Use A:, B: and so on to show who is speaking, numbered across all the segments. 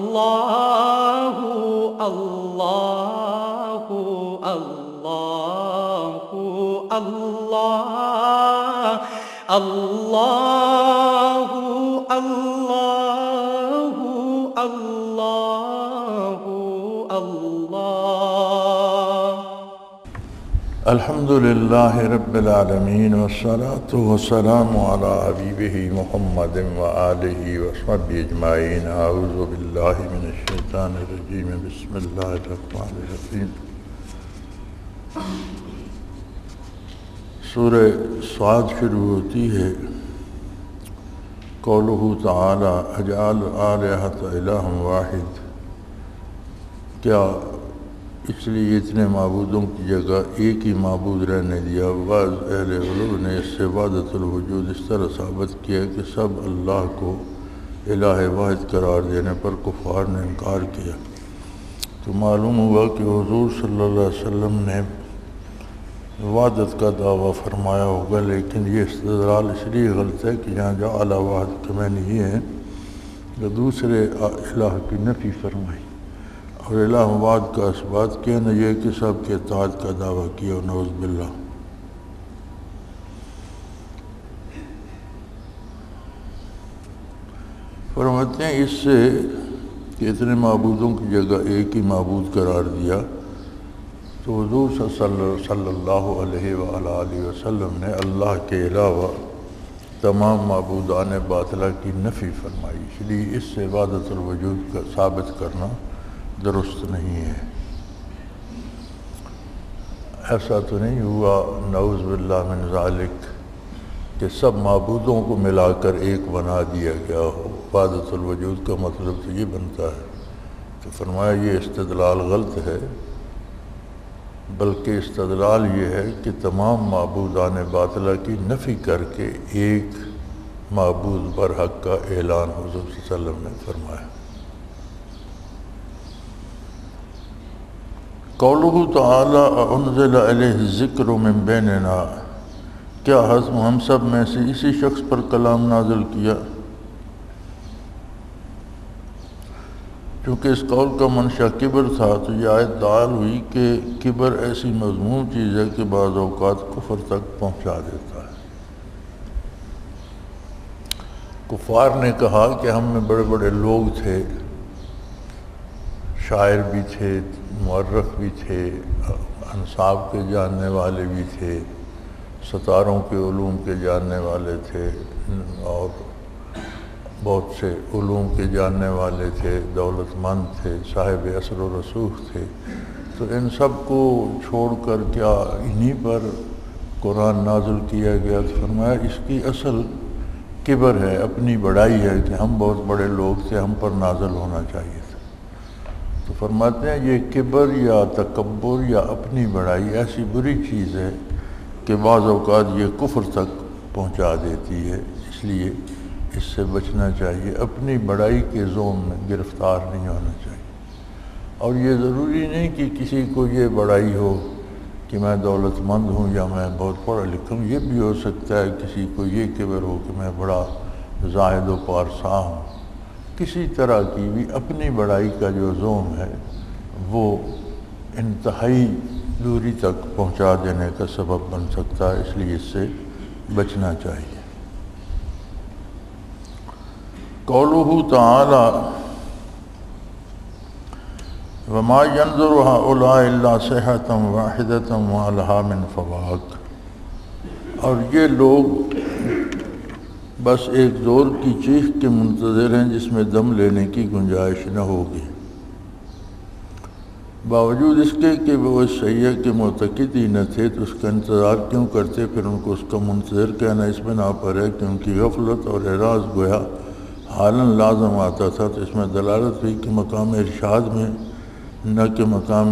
A: اللہ اللہ اللہ اللہ اللہ اللہ اللہ اللہ
B: الحمدللہ رب العالمین والصلاة والسلام علی حبیبہ محمد وآلہ وصحبہ اجمعین اعوذ باللہ من الشیطان الرجیم بسم اللہ الرحمن الرحیم سورہ صاد شروع ہوتی ہے قولہ تعالی اجعل آلہۃ الہ واحد، کیا اس لیے اتنے معبودوں کی جگہ ایک ہی معبود رہنے دیا؟ بعض اہل علم نے اس سے وحدت الوجود اس طرح ثابت کیا کہ سب اللہ کو الہ واحد قرار دینے پر کفار نے انکار کیا، تو معلوم ہوا کہ حضور صلی اللہ علیہ وسلم نے وحدت کا دعویٰ فرمایا ہوگا، لیکن یہ استدلال اس لیے غلط ہے کہ یہاں جعل واحد کے معنی یہ ہے کہ دوسرے الہ کی نفی فرمائی اور الہ واحد کا اثبات کیا، نہ یہ کہ سب کے اتحاد کا دعویٰ کیا، نعوذ باللہ۔ فرماتے ہیں اس سے کہ اتنے معبودوں کی جگہ ایک ہی معبود قرار دیا، تو حضور صلی اللہ علیہ وآلہ وسلم نے اللہ کے علاوہ تمام معبودان باطلہ کی نفی فرمائی، اس لیے اس سے وحدت الوجود کا ثابت کرنا درست نہیں ہے۔ ایسا تو نہیں ہوا نعوذ باللہ من ذالک کہ سب معبودوں کو ملا کر ایک بنا دیا گیا ہو، وحدت الوجود کا مطلب تو یہ بنتا ہے، تو فرمایا یہ استدلال غلط ہے، بلکہ استدلال یہ ہے کہ تمام معبودان باطلہ کی نفی کر کے ایک معبود برحق کا اعلان حضور صلی اللہ علیہ وسلم نے فرمایا۔ قولہ تعالی انزل علیہ الذکر من بیننا، کیا ہم سب میں سے اسی شخص پر کلام نازل کیا؟ چونکہ اس قول کا منشا کبر تھا، تو یہ آیت دال ہوئی کہ کبر ایسی مذموم چیز ہے کہ بعض اوقات کفر تک پہنچا دیتا ہے۔ کفار نے کہا کہ ہم میں بڑے بڑے لوگ تھے، شاعر بھی تھے، مورخ بھی تھے، انصاب کے جاننے والے بھی تھے، ستاروں کے علوم کے جاننے والے تھے، اور بہت سے علوم کے جاننے والے تھے، دولت مند تھے، صاحب اثر و رسوخ تھے، تو ان سب کو چھوڑ کر کیا انہی پر قرآن نازل کیا گیا؟ تو فرمایا اس کی اصل کبر ہے، اپنی بڑائی ہے کہ ہم بہت بڑے لوگ تھے، ہم پر نازل ہونا چاہیے تھا۔ تو فرماتے ہیں یہ کبر یا تکبر یا اپنی بڑائی ایسی بری چیز ہے کہ بعض اوقات یہ کفر تک پہنچا دیتی ہے، اس لیے اس سے بچنا چاہیے، اپنی بڑائی کے زوم میں گرفتار نہیں ہونا چاہیے۔ اور یہ ضروری نہیں کہ کسی کو یہ بڑائی ہو کہ میں دولت مند ہوں یا میں بہت پڑھا لکھا ہوں، یہ بھی ہو سکتا ہے کسی کو یہ کبر ہو کہ میں بڑا زاہد و پارسا ہوں۔ کسی طرح کی بھی اپنی بڑائی کا جو زوم ہے وہ انتہائی دوری تک پہنچا دینے کا سبب بن سکتا ہے، اس لیے اس سے بچنا چاہیے۔ قولہ تعالی وما ينظر هؤلاء الا صيحة واحدة ما لها من فواق، اور یہ لوگ بس ایک زور کی چیخ کے منتظر ہیں جس میں دم لینے کی گنجائش نہ ہوگی، باوجود اس کے کہ وہ اس سیئہ کے معتقد ہی نہ تھے، تو اس کا انتظار کیوں کرتے؟ پھر ان کو اس کا منتظر کہنا اس بنا پر ہے کہ ان کی غفلت اور اعراض گویا حالاً لازم آتا تھا، تو اس میں دلالت ہوئی کہ مقام ارشاد میں نہ کہ مقام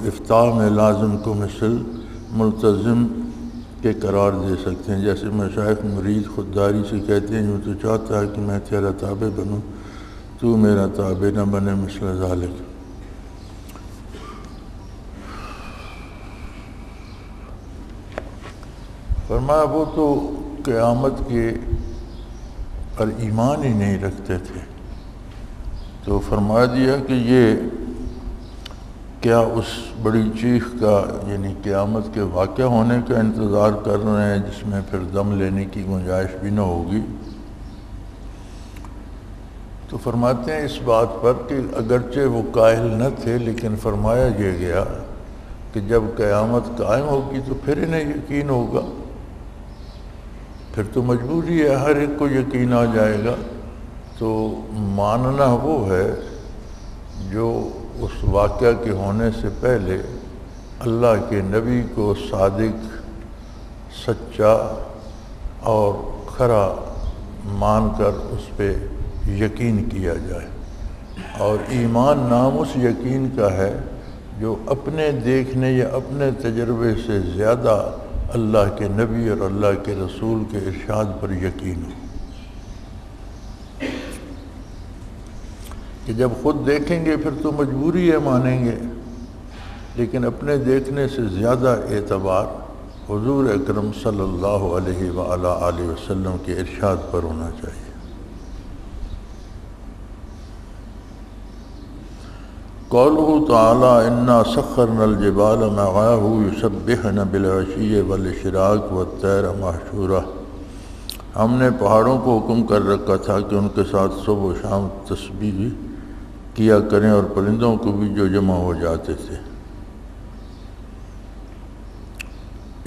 B: افتاء میں لازم کو مثل ملتزم کے قرار دے سکتے ہیں، جیسے مشائخ مرید خودداری سے کہتے ہیں جو تو چاہتا ہے کہ میں تیرا تابع بنوں، تو میرا تابع نہ بنے، مثل ذالک۔ فرمایا وہ تو قیامت کے پر ایمان ہی نہیں رکھتے تھے، تو فرما دیا کہ یہ کیا اس بڑی چیخ کا یعنی قیامت کے واقع ہونے کا انتظار کر رہے ہیں جس میں پھر دم لینے کی گنجائش بھی نہ ہوگی؟ تو فرماتے ہیں اس بات پر کہ اگرچہ وہ قائل نہ تھے لیکن فرمایا یہ گیا کہ جب قیامت قائم ہوگی تو پھر انہیں یقین ہوگا، پھر تو مجبوری ہے، ہر ایک کو یقین آ جائے گا۔ تو ماننا وہ ہے جو اس واقعہ کے ہونے سے پہلے اللہ کے نبی کو صادق، سچا اور کھرا مان کر اس پہ یقین کیا جائے۔ اور ایمان نام اس یقین کا ہے جو اپنے دیکھنے یا اپنے تجربے سے زیادہ اللہ کے نبی اور اللہ کے رسول کے ارشاد پر یقین ہو، کہ جب خود دیکھیں گے پھر تو مجبوری ہے مانیں گے، لیکن اپنے دیکھنے سے زیادہ اعتبار حضور اکرم صلی اللہ علیہ وآلہ وسلم کے ارشاد پر ہونا چاہیے۔ قوله تعالی انا سخرنا الجبال معه يسبحن بالعشي والاشراق والطير محشورة، ہم نے پہاڑوں کو حکم کر رکھا تھا کہ ان کے ساتھ صبح و شام تسبیح کیا کریں، اور پرندوں کو بھی جو جمع ہو جاتے تھے۔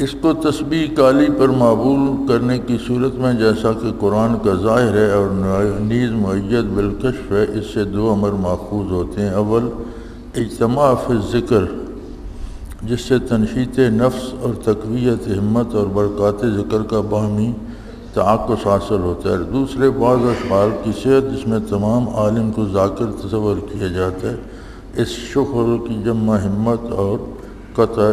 B: اس کو تسبیح کالی پر معمول کرنے کی صورت میں جیسا کہ قرآن کا ظاہر ہے اور نیز مؤید بالکشف ہے، اس سے دو امر ماخوذ ہوتے ہیں۔ اول اجتماع فی الذکر، جس سے تنشیط نفس اور تقویت ہمت اور برکات ذکر کا باہمی تعاقص حاصل ہوتا ہے۔ دوسرے بعض اشعار کی صحت جس میں تمام عالم کو ذاکر تصور کیا جاتا ہے، اس شغل کی جمع ہمت اور قطع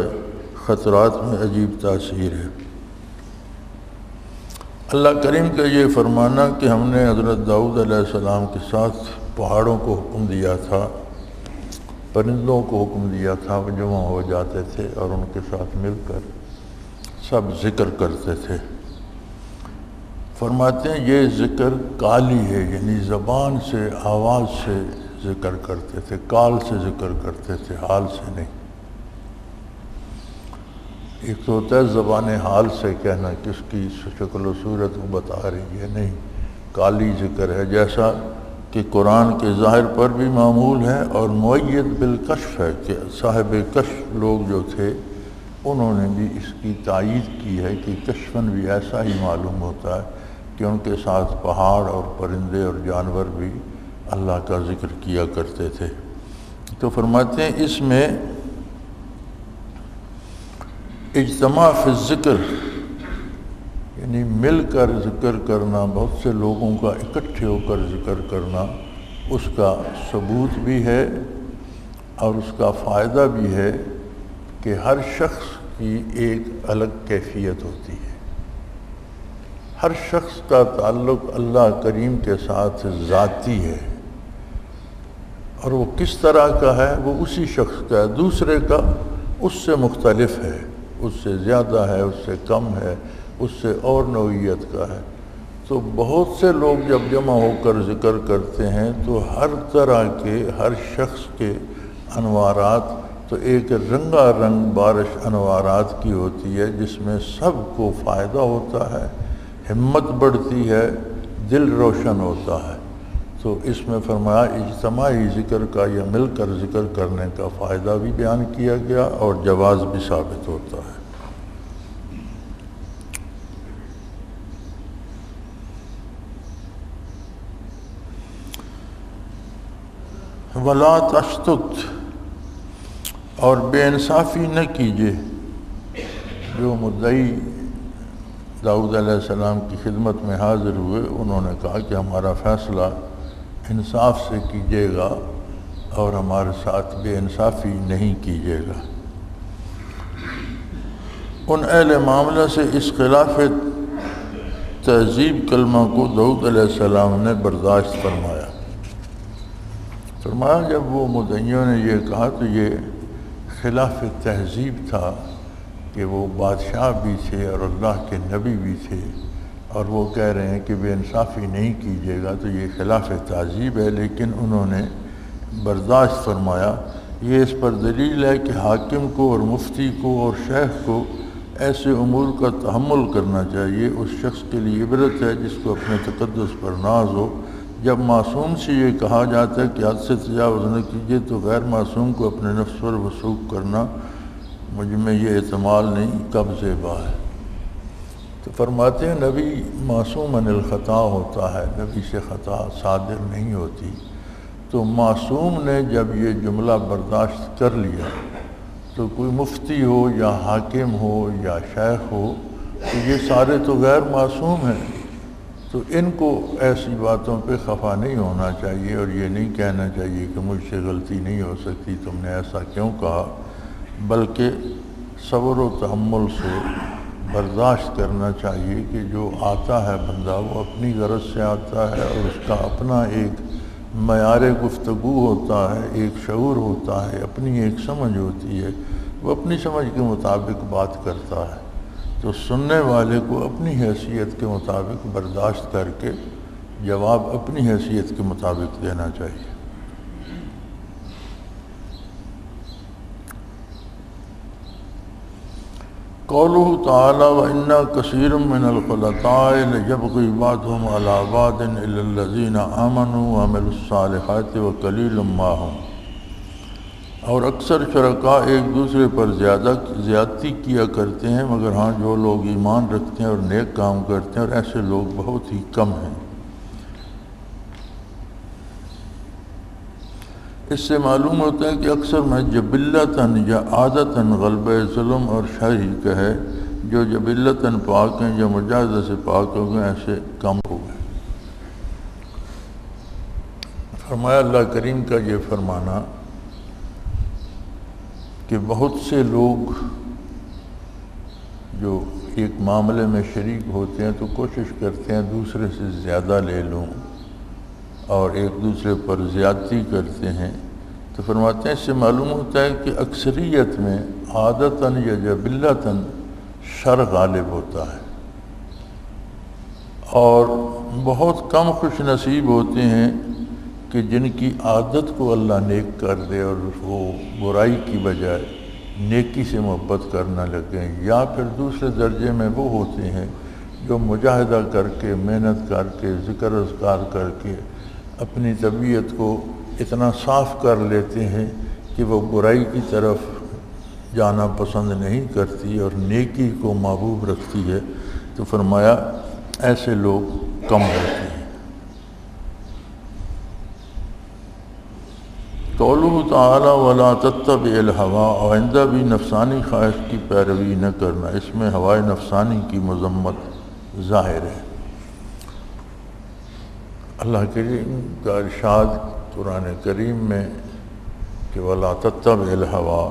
B: خطرات میں عجیب تاثیر ہے۔ اللہ کریم کا یہ فرمانا کہ ہم نے حضرت داؤد علیہ السلام کے ساتھ پہاڑوں کو حکم دیا تھا، پرندوں کو حکم دیا تھا، وہ جمع ہو جاتے تھے اور ان کے ساتھ مل کر سب ذکر کرتے تھے۔ فرماتے ہیں یہ ذکر قالی ہے، یعنی زبان سے آواز سے ذکر کرتے تھے، قال سے ذکر کرتے تھے، حال سے نہیں۔ ایک تو ہوتا ہے زبان حال سے کہنا کہ اس کی شکل و صورت کو بتا رہی ہے، نہیں، قالی ذکر ہے، جیسا کہ قرآن کے ظاہر پر بھی معمول ہے اور مؤید بالکشف ہے کہ صاحب کشف لوگ جو تھے انہوں نے بھی اس کی تائید کی ہے کہ کشفاً بھی ایسا ہی معلوم ہوتا ہے کہ ان کے ساتھ پہاڑ اور پرندے اور جانور بھی اللہ کا ذکر کیا کرتے تھے۔ تو فرماتے ہیں اس میں اجتماع فی الذکر یعنی مل کر ذکر کرنا، بہت سے لوگوں کا اکٹھے ہو کر ذکر کرنا، اس کا ثبوت بھی ہے اور اس کا فائدہ بھی ہے کہ ہر شخص کی ایک الگ کیفیت ہوتی ہے۔ ہر شخص کا تعلق اللہ کریم کے ساتھ ذاتی ہے، اور وہ کس طرح کا ہے وہ اسی شخص کا ہے، دوسرے کا اس سے مختلف ہے، اس سے زیادہ ہے، اس سے کم ہے، اس سے اور نوعیت کا ہے۔ تو بہت سے لوگ جب جمع ہو کر ذکر کرتے ہیں تو ہر طرح کے ہر شخص کے انوارات تو ایک رنگا رنگ بارش انوارات کی ہوتی ہے، جس میں سب کو فائدہ ہوتا ہے، ہمت بڑھتی ہے، دل روشن ہوتا ہے۔ تو اس میں فرمایا اجتماعی ذکر کا یا مل کر ذکر کرنے کا فائدہ بھی بیان کیا گیا اور جواز بھی ثابت ہوتا ہے۔ وَلَا تَشْتُتْ، اور بے انصافی نہ کیجیے۔ جو مدعی داؤد علیہ السلام کی خدمت میں حاضر ہوئے انہوں نے کہا کہ ہمارا فیصلہ انصاف سے کیجیے گا اور ہمارے ساتھ بے انصافی نہیں کیجیے گا۔ ان اہل معاملہ سے اس خلاف تہذیب کلمہ کو داؤد علیہ السلام نے برداشت فرمایا۔ جب وہ مدعیوں نے یہ کہا تو یہ خلاف تہذیب تھا کہ وہ بادشاہ بھی تھے اور اللہ کے نبی بھی تھے، اور وہ کہہ رہے ہیں کہ بے انصافی نہیں کیجیے گا، تو یہ خلاف تعذیب ہے، لیکن انہوں نے برداشت فرمایا۔ یہ اس پر دلیل ہے کہ حاکم کو اور مفتی کو اور شیخ کو ایسے امور کا تحمل کرنا چاہیے۔ اس شخص کے لیے عبرت ہے جس کو اپنے تقدس پر ناز ہو۔ جب معصوم سے یہ کہا جاتا ہے کہ حد سے تجاوز نہ کیجیے، تو غیر معصوم کو اپنے نفس پر وثوق کرنا مجھ میں یہ احتمال نہیں کب زیبا ہے۔ تو فرماتے ہیں نبی معصوم عن الخطا ہوتا ہے، نبی سے خطا صادر نہیں ہوتی۔ تو معصوم نے جب یہ جملہ برداشت کر لیا، تو کوئی مفتی ہو یا حاکم ہو یا شیخ ہو، تو یہ سارے تو غیر معصوم ہیں، تو ان کو ایسی باتوں پہ خفا نہیں ہونا چاہیے، اور یہ نہیں کہنا چاہیے کہ مجھ سے غلطی نہیں ہو سکتی، تم نے ایسا کیوں کہا، بلکہ صبر و تحمل سے برداشت کرنا چاہیے کہ جو آتا ہے بندہ وہ اپنی غرض سے آتا ہے، اور اس کا اپنا ایک معیار گفتگو ہوتا ہے، ایک شعور ہوتا ہے، اپنی ایک سمجھ ہوتی ہے، وہ اپنی سمجھ کے مطابق بات کرتا ہے، تو سننے والے کو اپنی حیثیت کے مطابق برداشت کر کے جواب اپنی حیثیت کے مطابق دینا چاہیے۔ قولہ تعالی وَإِنَّا كَثِيرٌ مِّنَ الْخُلَطَاءِ لَيَبْغِي بَعْضُهُمْ عَلَىٰ بَعْضٍ إِلَّا الَّذِينَ آمَنُوا وَعَمِلُوا الصَّالِحَاتِ وَقَلِيلٌ مَّا هُمْ۔ اور اکثر شرکاء ایک دوسرے پر زیادتی کیا کرتے ہیں، مگر ہاں جو لوگ ایمان رکھتے ہیں اور نیک کام کرتے ہیں، اور ایسے لوگ بہت ہی کم ہیں۔ اس سے معلوم ہوتا ہے کہ اکثر میں جبلتاً یا عادتاً غلبہ ظلم اور شر ہی کا ہے، جو جبلتاً پاک ہیں یا مجاہدہ سے پاک ہو گئے، ایسے کم ہو گئے۔ فرمایا اللہ کریم کا یہ فرمانا کہ بہت سے لوگ جو ایک معاملے میں شریک ہوتے ہیں تو کوشش کرتے ہیں دوسرے سے زیادہ لے لوں، اور ایک دوسرے پر زیادتی کرتے ہیں، تو فرماتے ہیں اس سے معلوم ہوتا ہے کہ اکثریت میں عادتاً یا جبلتاً شر غالب ہوتا ہے، اور بہت کم خوش نصیب ہوتے ہیں کہ جن کی عادت کو اللہ نیک کر دے اور وہ برائی کی بجائے نیکی سے محبت کرنا لگیں، یا پھر دوسرے درجے میں وہ ہوتے ہیں جو مجاہدہ کر کے محنت کر کے ذکر اذکار کر کے اپنی طبیعت کو اتنا صاف کر لیتے ہیں کہ وہ برائی کی طرف جانا پسند نہیں کرتی اور نیکی کو محبوب رکھتی ہے، تو فرمایا ایسے لوگ کم ہوتے ہیں۔ قولہ تعالی وَلَا تَتَّبِعِ الْهَوَىٰ، آئندہ بھی نفسانی خواہش کی پیروی نہ کرنا، اس میں ہوائے نفسانی کی مذمت ظاہر ہے۔ اللہ کریم کا ارشاد قرآن کریم میں کہ وَلَا تَتَّبِعِ الْهَوَىٰ،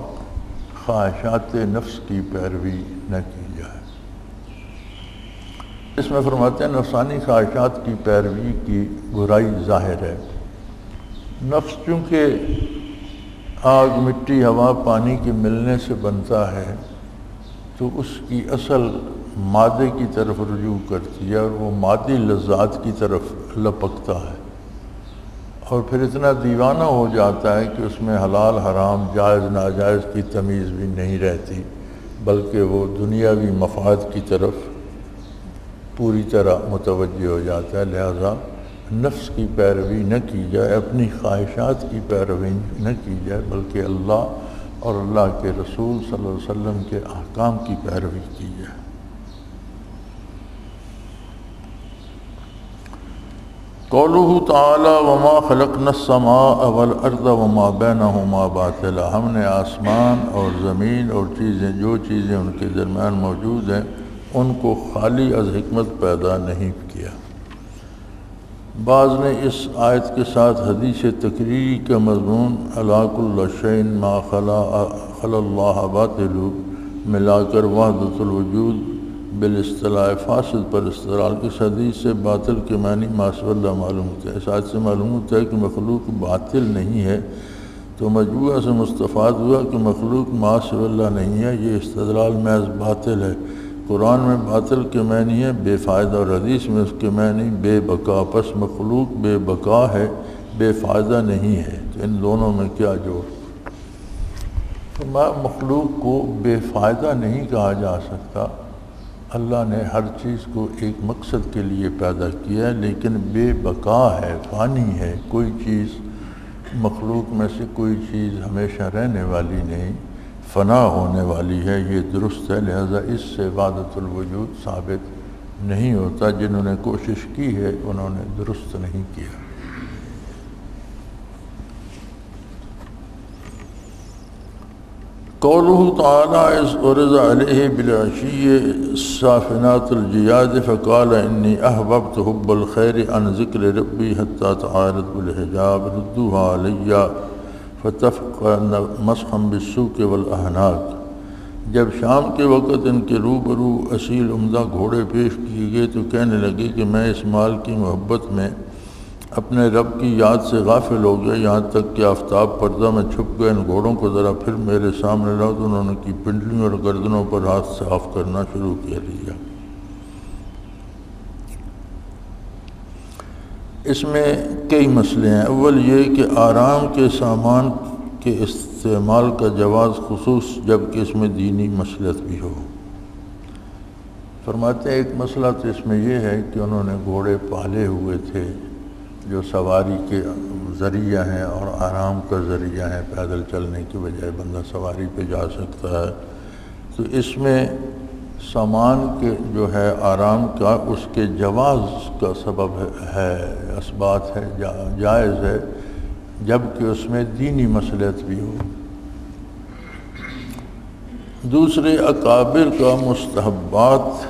B: خواہشات نفس کی پیروی نہ کی جائے۔ اس میں فرماتے ہیں نفسانی خواہشات کی پیروی کی برائی ظاہر ہے۔ نفس چونکہ آگ مٹی ہوا پانی کے ملنے سے بنتا ہے، تو اس کی اصل مادے کی طرف رجوع کرتی ہے، اور وہ مادی لذات کی طرف لپکتا ہے، اور پھر اتنا دیوانہ ہو جاتا ہے کہ اس میں حلال حرام جائز ناجائز کی تمیز بھی نہیں رہتی، بلکہ وہ دنیاوی مفاد کی طرف پوری طرح متوجہ ہو جاتا ہے۔ لہذا نفس کی پیروی نہ کی جائے، اپنی خواہشات کی پیروی نہ کی جائے، بلکہ اللہ اور اللہ کے رسول صلی اللہ علیہ وسلم کے احکام کی پیروی کی جائے۔ قولہ تعالی وما خلقنا السماء والارض وما بینہما باطلا، ہم نے آسمان اور زمین اور چیزیں جو چیزیں ان کے درمیان موجود ہیں ان کو خالی از حکمت پیدا نہیں کیا۔ بعض نے اس آیت کے ساتھ حدیث تقریری کا مضمون الا کل شیء ما خلا اللہ باطل ملا کر وحدۃ الوجود بالاصطلاح فاسد پر استدلال، اس حدیث سے باطل کے معنی ما سوى اللہ معلوم ہوتا ہے۔ اس آیت سے معلوم ہوتا ہے کہ مخلوق باطل نہیں ہے، تو مجموعہ سے مستفاد ہوا کہ مخلوق ما سوى اللہ نہیں ہے، یہ استدلال محض باطل ہے۔ قرآن میں باطل کے معنی ہے بے فائدہ، اور حدیث میں اس کے معنی بے بقا، پس مخلوق بے بقا ہے، بے فائدہ نہیں ہے، تو ان دونوں میں کیا جوڑ؟ مخلوق کو بے فائدہ نہیں کہا جا سکتا، اللہ نے ہر چیز کو ایک مقصد کے لیے پیدا کیا ہے، لیکن بے بقا ہے، فانی ہے، کوئی چیز مخلوق میں سے کوئی چیز ہمیشہ رہنے والی نہیں، فنا ہونے والی ہے، یہ درست ہے، لہذا اس سے وحدت الوجود ثابت نہیں ہوتا۔ جنہوں نے کوشش کی ہے انہوں نے درست نہیں کیا۔ قوله تعالیٰ اذ عرض علیہ بالعشی الصافنات الجیاد فقال انی احببت حب الخیر عن ذکر ربی حتی تعارض بالحجاب ردوها علی فتفق مسخا بالسوق والاحناق۔ جب شام کے وقت ان کے روبرو اصیل عمدہ گھوڑے پیش کیے گئے تو کہنے لگے کہ میں اس مال کی محبت میں اپنے رب کی یاد سے غافل ہو گیا، یہاں تک کہ آفتاب پردہ میں چھپ گئے۔ ان گھوڑوں کو ذرا پھر میرے سامنے لاؤ، تو انہوں نے کی پنڈلیوں اور گردنوں پر ہاتھ صاف کرنا شروع کر دیا۔ اس میں کئی مسئلے ہیں۔ اول یہ کہ آرام کے سامان کے استعمال کا جواز، خصوص جب کہ اس میں دینی مصلحت بھی ہو۔ فرماتے ہیں ایک مسئلہ تو اس میں یہ ہے کہ انہوں نے گھوڑے پالے ہوئے تھے جو سواری کے ذریعہ ہیں اور آرام کا ذریعہ ہیں، پیدل چلنے کی بجائے بندہ سواری پہ جا سکتا ہے، تو اس میں سامان کے جو ہے آرام کا اس کے جواز کا سبب ہے، اثبات ہے، جائز ہے، جبکہ اس میں دینی مصلحت بھی ہو۔ دوسرے اکابر کا مستحبات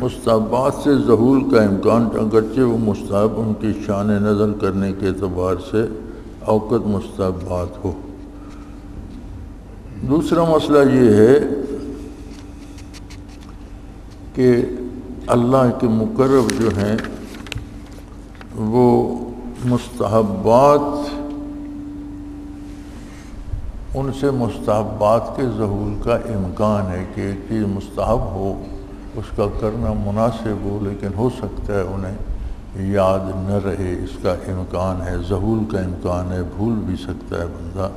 B: مستحبات سے ظہور کا امکان، اگرچہ وہ مستحب ان کی شان نظر کرنے کے اعتبار سے اوقات مستحبات ہو۔ دوسرا مسئلہ یہ ہے کہ اللہ کے مقرب جو ہیں وہ مستحبات، ان سے مستحبات کے ظہور کا امکان ہے کہ ایک چیز مستحب ہو، اس کا کرنا مناسب ہو، لیکن ہو سکتا ہے انہیں یاد نہ رہے، اس کا امکان ہے، ظہور کا امکان ہے، بھول بھی سکتا ہے بندہ۔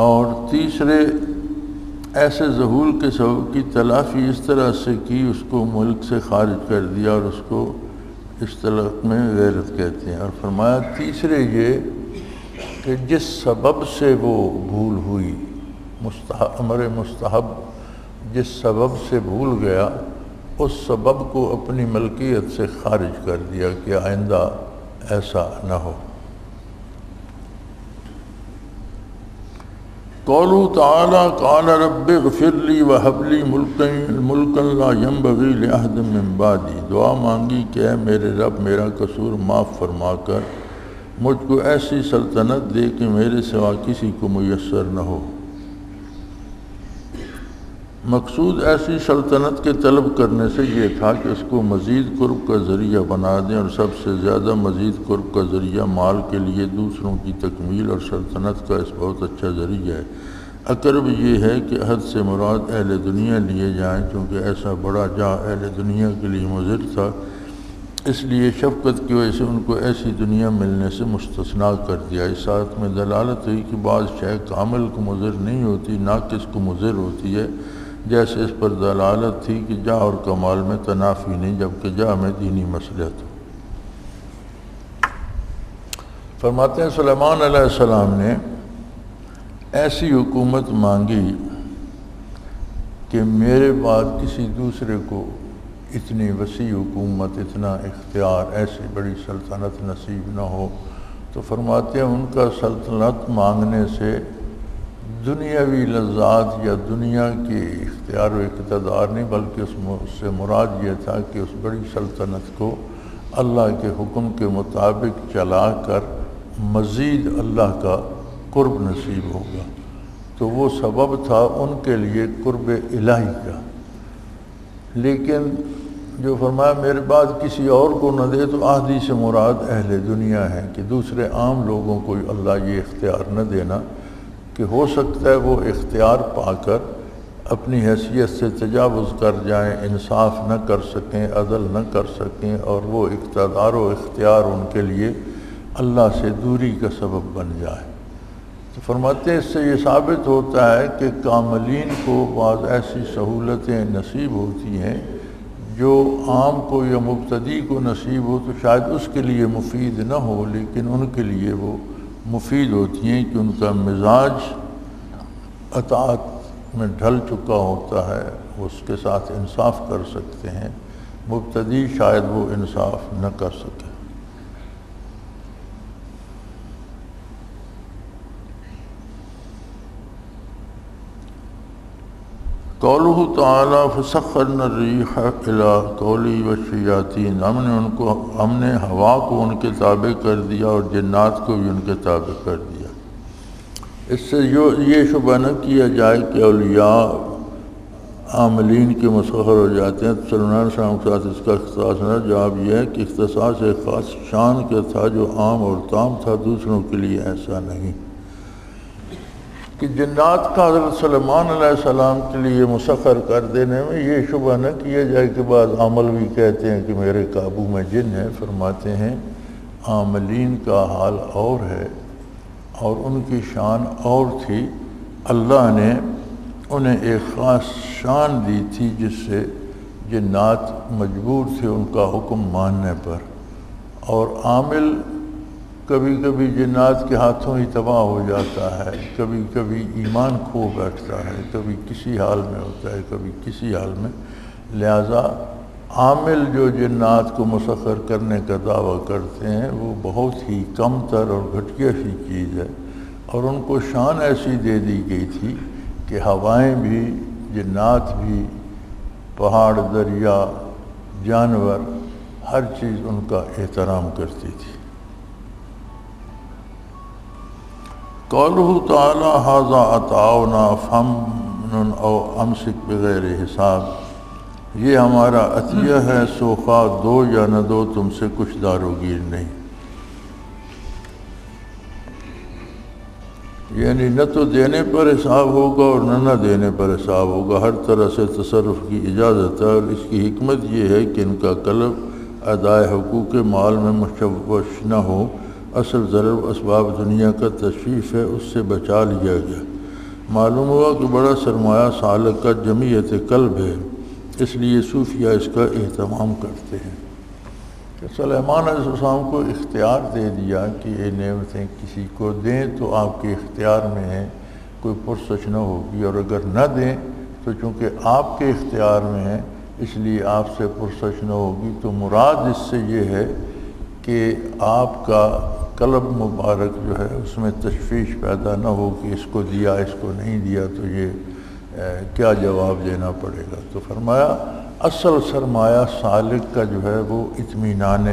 B: اور تیسرے ایسے ظہور کے سبب کی تلافی اس طرح سے کی، اس کو ملک سے خارج کر دیا، اور اس کو اصطلاح میں غیرت کہتے ہیں۔ اور فرمایا تیسرے یہ کہ جس سبب سے وہ بھول ہوئی، امر مستحب جس سبب سے بھول گیا، اس سبب کو اپنی ملکیت سے خارج کر دیا کہ آئندہ ایسا نہ ہو۔ قولوا تعالیٰ قال رب اغفر لی وہب لی ملکا لا ینبغی لأحد من بعدی، دعا مانگی کہ اے میرے رب میرا قصور معاف فرما کر مجھ کو ایسی سلطنت دے کہ میرے سوا کسی کو میسر نہ ہو۔ مقصود ایسی سلطنت کے طلب کرنے سے یہ تھا کہ اس کو مزید قرب کا ذریعہ بنا دیں، اور سب سے زیادہ مزید قرب کا ذریعہ مال کے لیے دوسروں کی تکمیل اور سلطنت کا اس بہت اچھا ذریعہ ہے۔ اقرب یہ ہے کہ حد سے مراد اہل دنیا لیے جائیں، کیونکہ ایسا بڑا جا اہل دنیا کے لیے مضر تھا، اس لیے شفقت کی وجہ سے ان کو ایسی دنیا ملنے سے مستثنا کر دیا۔ اس آیت میں دلالت ہوئی کہ بعض شے کامل کو مضر نہیں ہوتی، ناقص کو مضر ہوتی ہے، جیسے اس پر دلالت تھی کہ جا اور کمال میں تنافی نہیں، جبکہ جا میں دینی مصلحت ہو۔ فرماتے ہیں سلیمان علیہ السلام نے ایسی حکومت مانگی کہ میرے بعد کسی دوسرے کو اتنی وسیع حکومت، اتنا اختیار، ایسی بڑی سلطنت نصیب نہ ہو۔ تو فرماتے ہیں ان کا سلطنت مانگنے سے دنیاوی لذات یا دنیا کی اختیار و اقتدار نہیں، بلکہ اس سے مراد یہ تھا کہ اس بڑی سلطنت کو اللہ کے حکم کے مطابق چلا کر مزید اللہ کا قرب نصیب ہوگا۔ تو وہ سبب تھا ان کے لیے قرب الہی کا، لیکن جو فرمایا میرے بعد کسی اور کو نہ دے، تو آدھی سے مراد اہل دنیا ہے کہ دوسرے عام لوگوں کو اللہ یہ اختیار نہ دینا کہ ہو سکتا ہے وہ اختیار پا کر اپنی حیثیت سے تجاوز کر جائیں، انصاف نہ کر سکیں، عدل نہ کر سکیں، اور وہ اقتدار و اختیار ان کے لیے اللہ سے دوری کا سبب بن جائے۔ تو فرماتے ہیں اس سے یہ ثابت ہوتا ہے کہ کاملین کو بعض ایسی سہولتیں نصیب ہوتی ہیں جو عام کو یا مبتدی کو نصیب ہو تو شاید اس کے لیے مفید نہ ہو، لیکن ان کے لیے وہ مفید ہوتی ہیں کہ ان کا مزاج اطاعت میں ڈھل چکا ہوتا ہے، وہ اس کے ساتھ انصاف کر سکتے ہیں، مبتدی شاید وہ انصاف نہ کر سکے۔ قولہ تعالیٰ فسخرنا الريح إلى قولی والشیاطین، ہم نے ہوا کو ان کے تابع کر دیا اور جنات کو بھی ان کے تابع کر دیا۔ اس سے یہ شبہ نہ کیا جائے کہ اولیاء عاملین کے مسخر ہو جاتے ہیں، تو صلی اللہ علیہ وسلم کے ساتھ اس کا اختصاص نہ، جواب یہ ہے کہ اختصاص ایک خاص شان کا تھا جو عام اور تام تھا، دوسروں کے لیے ایسا نہیں کہ جنات کا حضرت سلیمان علیہ السلام کے لیے مسخر کر دینے میں یہ شبہ نہ کیا جائے کہ بعض عامل بھی کہتے ہیں کہ میرے قابو میں جن ہے۔ فرماتے ہیں عاملین کا حال اور ہے اور ان کی شان اور تھی، اللہ نے انہیں ایک خاص شان دی تھی جس سے جنات مجبور تھے ان کا حکم ماننے پر، اور عامل کبھی کبھی جنات کے ہاتھوں ہی تباہ ہو جاتا ہے، کبھی کبھی ایمان کھو بیٹھتا ہے، کبھی کسی حال میں ہوتا ہے، کبھی کسی حال میں، لہذا عامل جو جنات کو مسخر کرنے کا دعویٰ کرتے ہیں وہ بہت ہی کم تر اور گھٹیا سی چیز ہے، اور ان کو شان ایسی دے دی گئی تھی کہ ہوائیں بھی، جنات بھی، پہاڑ، دریا، جانور، ہر چیز ان کا احترام کرتی تھی۔ قولہ تعالی ھذا عطاؤنا فامنن او امسک بغیر حساب، یہ ہمارا عطیہ ہے، سو خواہ دو یا نہ دو تم سے کچھ داروگیر نہیں۔ یعنی نہ تو دینے پر حساب ہوگا اور نہ دینے پر حساب ہوگا، ہر طرح سے تصرف کی اجازت ہے، اور اس کی حکمت یہ ہے کہ ان کا قلب ادائے حقوق مال میں مشوش نہ ہو، اصل ضرر اسباب دنیا کا تشریف ہے، اس سے بچا لیا گیا۔ معلوم ہوا کہ بڑا سرمایہ سالک کا جمعیت قلب ہے، اس لیے صوفیہ اس کا اہتمام کرتے ہیں کہ سلیمان علیہ السلام کو اختیار دے دیا کہ یہ نعمتیں کسی کو دیں تو آپ کے اختیار میں ہیں، کوئی پرسش نہ ہوگی، اور اگر نہ دیں تو چونکہ آپ کے اختیار میں ہیں اس لیے آپ سے پرسش نہ ہوگی۔ تو مراد اس سے یہ ہے کہ آپ کا قلب مبارک جو ہے اس میں تشویش پیدا نہ ہو کہ اس کو دیا، اس کو نہیں دیا تو یہ کیا جواب دینا پڑے گا۔ تو فرمایا اصل سرمایہ سالک کا جو ہے وہ اطمینان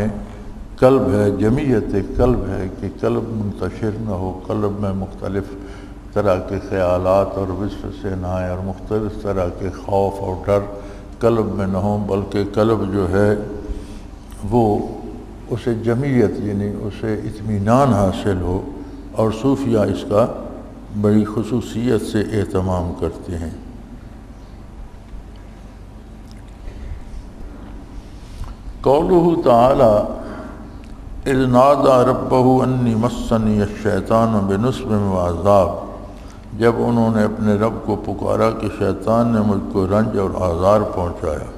B: قلب ہے، جمعیت قلب ہے، کہ قلب منتشر نہ ہو، قلب میں مختلف طرح کے خیالات اور وسوسے نہ آئیں، اور مختلف طرح کے خوف اور ڈر قلب میں نہ ہوں، بلکہ قلب جو ہے وہ اسے جمعیت یعنی اسے اطمینان حاصل ہو، اور صوفیہ اس کا بڑی خصوصیت سے اہتمام کرتے ہیں۔ قولہ تعالی اذ نادى ربہ انی مسنی الشیطان بنصب وعذاب، جب انہوں نے اپنے رب کو پکارا کہ شیطان نے مجھ کو رنج اور آزار پہنچایا۔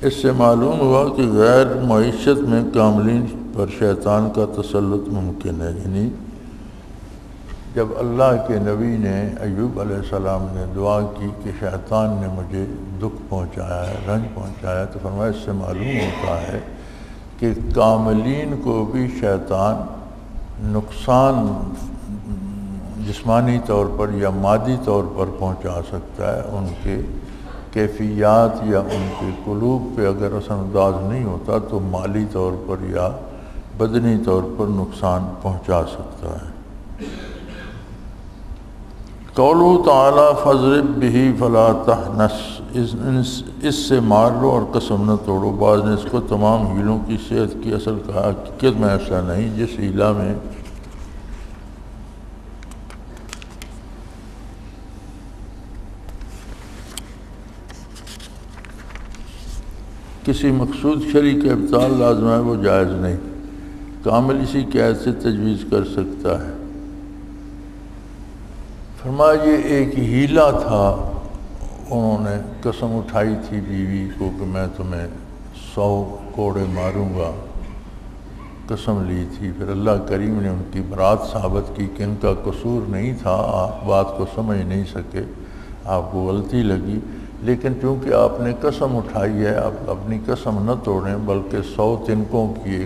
B: اس سے معلوم ہوا کہ غیر معیشت میں کاملین پر شیطان کا تسلط ممکن ہے، یعنی جب اللہ کے نبی نے ایوب علیہ السلام نے دعا کی کہ شیطان نے مجھے دکھ پہنچایا ہے، رنج پہنچایا، تو فرمایا اس سے معلوم ہوتا ہے کہ کاملین کو بھی شیطان نقصان جسمانی طور پر یا مادی طور پر پہنچا سکتا ہے، ان کے کیفیات یا ان کے قلوب پہ اگر اثر انداز نہیں ہوتا تو مالی طور پر یا بدنی طور پر نقصان پہنچا سکتا ہے۔ قولہ تعالیٰ فضرب بہ فلا تحنس، اس سے مار لو اور قسم نہ توڑو۔ بعض نے اس کو تمام ہیلوں کی صحت کی اصل کہا، حقیقت میں ایسا نہیں۔ جس ہیلا میں کسی مقصود شرعی کا ابطال لازم ہے وہ جائز نہیں، کامل اسی قید سے تجویز کر سکتا ہے۔ فرمایا یہ ایک ہیلا تھا، انہوں نے قسم اٹھائی تھی بیوی کو کہ میں تمہیں 100 کوڑے ماروں گا، قسم لی تھی۔ پھر اللہ کریم نے ان کی برات ثابت کی کہ ان کا قصور نہیں تھا، آپ بات کو سمجھ نہیں سکے، آپ کو غلطی لگی، لیکن چونکہ آپ نے قسم اٹھائی ہے، آپ اپنی قسم نہ توڑیں، بلکہ 100 تنکوں کی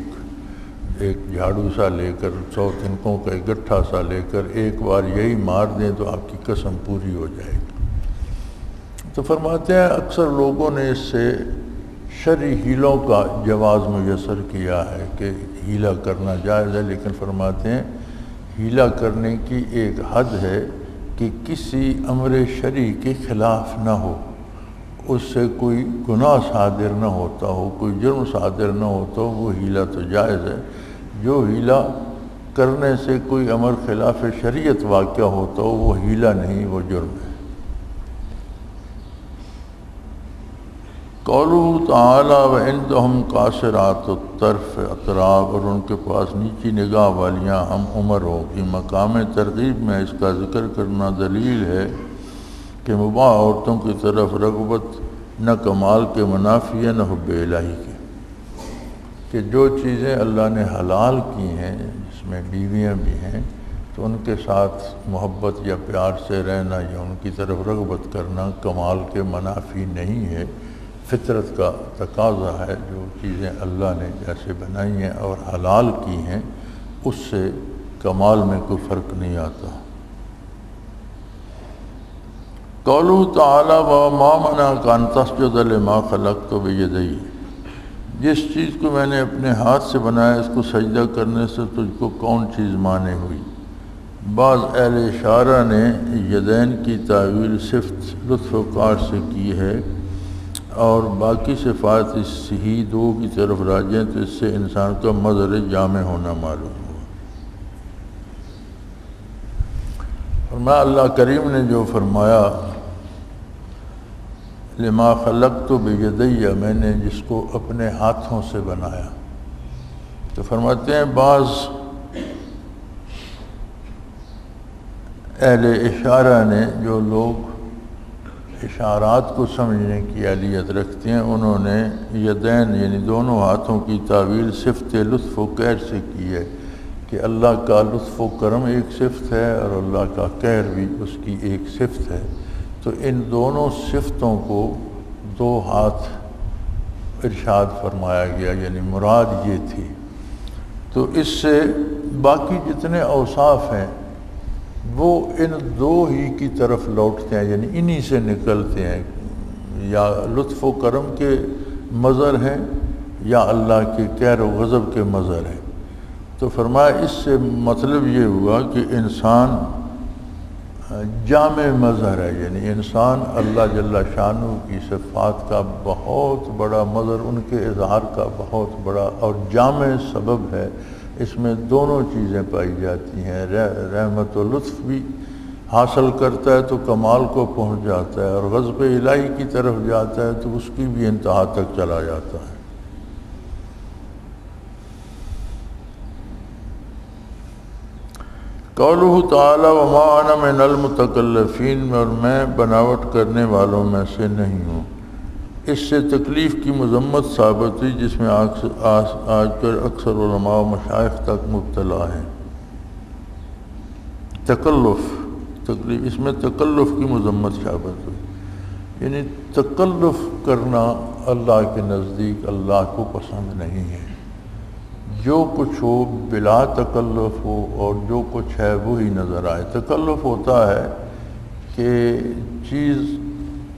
B: ایک جھاڑو سا لے کر، 100 تنکوں کا ایک گٹھا سا لے کر ایک بار یہی مار دیں تو آپ کی قسم پوری ہو جائے گی۔ تو فرماتے ہیں اکثر لوگوں نے اس سے شرعی ہیلوں کا جواز میسر کیا ہے کہ ہیلا کرنا جائز ہے، لیکن فرماتے ہیں ہیلا کرنے کی ایک حد ہے کہ کسی امر شرعی کے خلاف نہ ہو، اس سے کوئی گناہ صادر نہ ہوتا ہو، کوئی جرم صادر نہ ہوتا ہو، وہ ہیلا تو جائز ہے۔ جو ہیلا کرنے سے کوئی امر خلاف شریعت واقع ہوتا ہو وہ ہیلا نہیں، وہ جرم ہے۔ قولہ تعالیٰ وعندہم قاصرات الطرف اطراف، اور ان کے پاس نیچی نگاہ والیاں ہم عمر ہوں کی مقام ترغیب میں اس کا ذکر کرنا دلیل ہے کہ مباح عورتوں کی طرف رغبت نہ کمال کے منافی ہے نہ حب الہی کے، کہ جو چیزیں اللہ نے حلال کی ہیں جس میں بیویاں بھی ہیں تو ان کے ساتھ محبت یا پیار سے رہنا یا ان کی طرف رغبت کرنا کمال کے منافی نہیں ہے، فطرت کا تقاضا ہے۔ جو چیزیں اللہ نے جیسے بنائی ہیں اور حلال کی ہیں اس سے کمال میں کوئی فرق نہیں آتا۔ قولہ تعالیٰ وما منعک ان تسجد لما خلقت بیدی، جس چیز کو میں نے اپنے ہاتھ سے بنایا اس کو سجدہ کرنے سے تجھ کو کون چیز مانے ہوئی؟ بعض اہل اشارہ نے یدین کی تعویل صفت لطف و کار سے کی ہے اور باقی صفات اس ہی دو کی طرف راجع ہیں، تو اس سے انسان کا مظہر جامع ہونا معلوم ہوا۔ فرمایا اللہ کریم نے جو فرمایا لما خلقت بیدی، میں نے جس کو اپنے ہاتھوں سے بنایا، تو فرماتے ہیں بعض اہل اشارہ نے، جو لوگ اشارات کو سمجھنے کی اہلیت رکھتے ہیں، انہوں نے یدین یعنی دونوں ہاتھوں کی تعویل صفت لطف و قہر سے کی ہے کہ اللہ کا لطف و کرم ایک صفت ہے اور اللہ کا قہر بھی اس کی ایک صفت ہے، تو ان دونوں صفتوں کو دو ہاتھ ارشاد فرمایا گیا، یعنی مراد یہ تھی۔ تو اس سے باقی جتنے اوصاف ہیں وہ ان دو ہی کی طرف لوٹتے ہیں، یعنی انہی سے نکلتے ہیں، یا لطف و کرم کے مظہر ہیں یا اللہ کے قہر و غضب کے مظہر ہیں۔ تو فرمایا اس سے مطلب یہ ہوا کہ انسان جامع مظہر ہے، یعنی انسان اللہ جل شانہ کی صفات کا بہت بڑا مظہر، ان کے اظہار کا بہت بڑا اور جامع سبب ہے۔ اس میں دونوں چیزیں پائی جاتی ہیں، رحمت و لطف بھی حاصل کرتا ہے تو کمال کو پہنچ جاتا ہے، اور غضب الہی کی طرف جاتا ہے تو اس کی بھی انتہا تک چلا جاتا ہے۔ قولہ تعالیٰ وما انا من المتکلفین، اور میں بناوٹ کرنے والوں میں سے نہیں ہوں۔ اس سے تکلیف کی مذمت ثابت ہوئی جس میں آج کل اکثر علماء و مشائخ تک مبتلا ہیں۔ تکلیف اس میں تکلف کی مذمت ثابت ہوئی، یعنی تکلف کرنا اللہ کے نزدیک اللہ کو پسند نہیں ہے۔ جو کچھ ہو بلا تکلف ہو اور جو کچھ ہے وہی نظر آئے۔ تکلف ہوتا ہے کہ چیز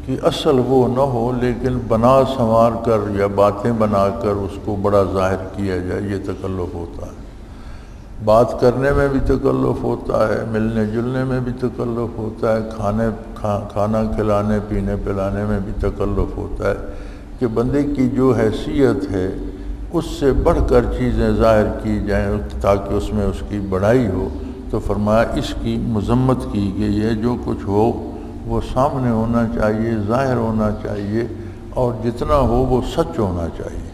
B: کہ اصل وہ نہ ہو لیکن بنا سنوار کر یا باتیں بنا کر اس کو بڑا ظاہر کیا جائے، یہ تکلف ہوتا ہے۔ بات کرنے میں بھی تکلف ہوتا ہے، ملنے جلنے میں بھی تکلف ہوتا ہے، کھانا کھلانے پینے پلانے میں بھی تکلف ہوتا ہے کہ بندے کی جو حیثیت ہے اس سے بڑھ کر چیزیں ظاہر کی جائیں تاکہ اس میں اس کی بڑائی ہو۔ تو فرمایا اس کی مذمت کی گئی ہے، جو کچھ ہو وہ سامنے ہونا چاہیے، ظاہر ہونا چاہیے، اور جتنا ہو وہ سچ ہونا چاہیے۔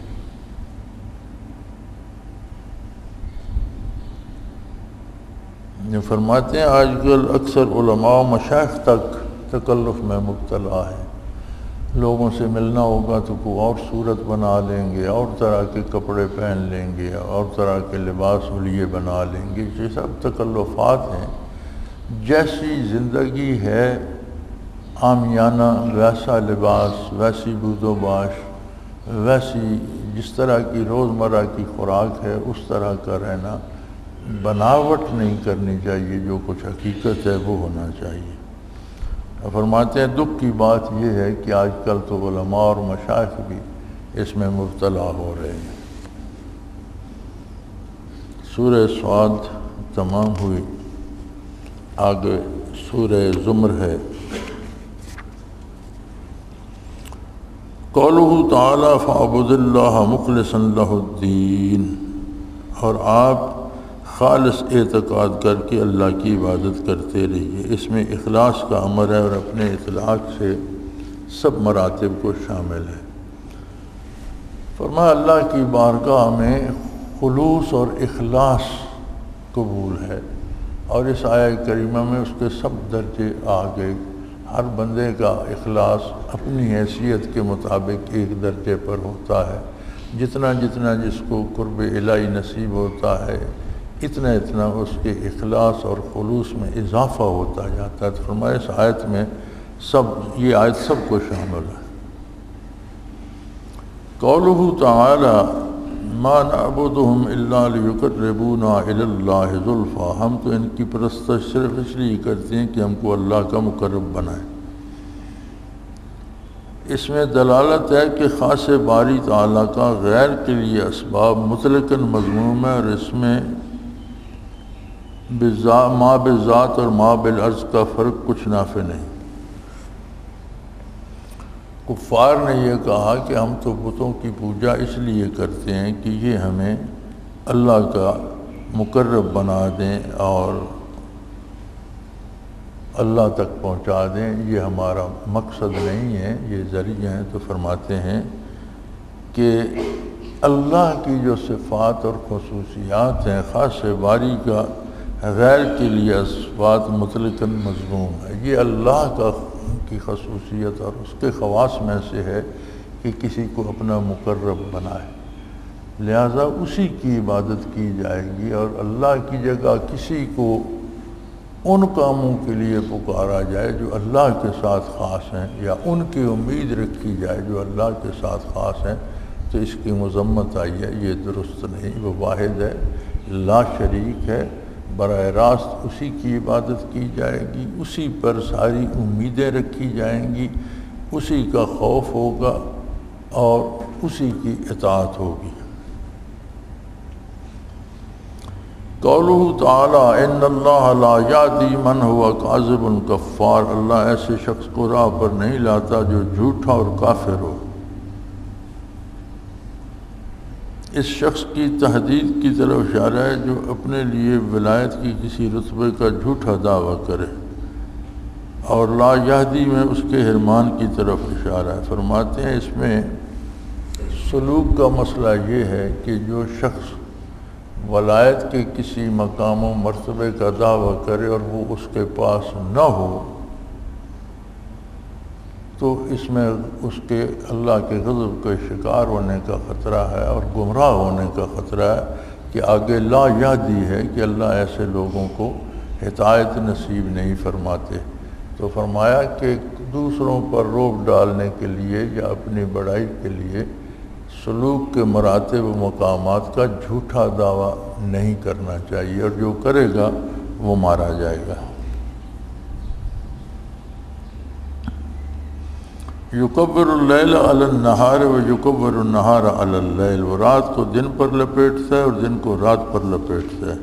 B: یہ فرماتے ہیں آج کل اکثر علماء و مشائخ تک تکلف میں مبتلا ہیں۔ لوگوں سے ملنا ہوگا تو کوئی اور صورت بنا لیں گے، اور طرح کے کپڑے پہن لیں گے، اور طرح کے لباس حلیے بنا لیں گے۔ یہ سب تکلفات ہیں۔ جیسی زندگی ہے عامیانہ ویسا لباس، ویسی بود و باش، ویسی جس طرح کی روزمرہ کی خوراک ہے اس طرح کا رہنا، بناوٹ نہیں کرنی چاہیے، جو کچھ حقیقت ہے وہ ہونا چاہیے۔ فرماتے ہیں دکھ کی بات یہ ہے کہ آج کل تو علماء اور مشائخ بھی اس میں مبتلا ہو رہے ہیں۔ سورہ صاد تمام ہوئی، آگے سورہ زمر ہے۔ قولہ تعالی فاعبد اللہ مخلصا لہ الدین، اور آپ خالص اعتقاد کر کے اللہ کی عبادت کرتے رہیے۔ اس میں اخلاص کا امر ہے اور اپنے اطلاق سے سب مراتب کو شامل ہے۔ فرمایا اللہ کی بارگاہ میں خلوص اور اخلاص قبول ہے، اور اس آیہ کریمہ میں اس کے سب درجے آ گئے۔ ہر بندے کا اخلاص اپنی حیثیت کے مطابق ایک درجے پر ہوتا ہے۔ جتنا جتنا جس کو قرب الہی نصیب ہوتا ہے اتنا اتنا اس کے اخلاص اور خلوص میں اضافہ ہوتا جاتا ہے۔ تو فرمایا اس آیت میں یہ آیت سب کو شامل ہے۔ قولہ تعالی ما نعبدہم الا لیقربونا الی اللہ زلفیٰ، ہم تو ان کی پرستش صرف اس لیے کرتے ہیں کہ ہم کو اللہ کا مقرب بنائیں۔ اس میں دلالت ہے کہ خاص باری تعالیٰ کا غیر کے لیے اسباب مطلقاً مضموم ہے، اور اس میں ما بالذات اور ما بالعرض کا فرق کچھ نافع نہیں۔ کفار نے یہ کہا کہ ہم تو بتوں کی پوجا اس لیے کرتے ہیں کہ یہ ہمیں اللہ کا مقرب بنا دیں اور اللہ تک پہنچا دیں، یہ ہمارا مقصد نہیں ہے، یہ ذریعہ ہیں۔ تو فرماتے ہیں کہ اللہ کی جو صفات اور خصوصیات ہیں خاص باری کا غیر کے لیے صفات مطلقاً مضموم ہے۔ یہ اللہ کی خصوصیت اور اس کے خواص میں سے ہے کہ کسی کو اپنا مقرب بنائے، لہذا اسی کی عبادت کی جائے گی، اور اللہ کی جگہ کسی کو ان کاموں کے لیے پکارا جائے جو اللہ کے ساتھ خاص ہیں، یا ان کی امید رکھی جائے جو اللہ کے ساتھ خاص ہیں، تو اس کی مذمت آئی ہے، یہ درست نہیں۔ وہ واحد ہے، لا شریک ہے، براہ راست اسی کی عبادت کی جائے گی، اسی پر ساری امیدیں رکھی جائیں گی، اسی کا خوف ہوگا اور اسی کی اطاعت ہوگی۔ قولہ تعالی ان اللہ لا یہدی من هو کاذب کفار، اللہ ایسے شخص کو راہ پر نہیں لاتا جو جھوٹا اور کافر ہو۔ اس شخص کی تحدید کی طرف اشارہ ہے جو اپنے لیے ولایت کی کسی رتبے کا جھوٹا دعویٰ کرے، اور لا یہدی میں اس کے حرمان کی طرف اشارہ ہے۔ فرماتے ہیں اس میں سلوک کا مسئلہ یہ ہے کہ جو شخص ولایت کے کسی مقام و مرتبے کا دعویٰ کرے اور وہ اس کے پاس نہ ہو، تو اس میں اس کے اللہ کے غضب کے شکار ہونے کا خطرہ ہے اور گمراہ ہونے کا خطرہ ہے، کہ آگے لا یہدی ہے کہ اللہ ایسے لوگوں کو ہدایت نصیب نہیں فرماتے۔ تو فرمایا کہ دوسروں پر روب ڈالنے کے لیے یا اپنی بڑائی کے لیے سلوک کے مراتب و مقامات کا جھوٹا دعویٰ نہیں کرنا چاہیے، اور جو کرے گا وہ مارا جائے گا۔ یکبر اللیل علی النہار و یکبر النہار علی اللیل، وہ رات کو دن پر لپیٹتا ہے اور دن کو رات پر لپیٹتا ہے۔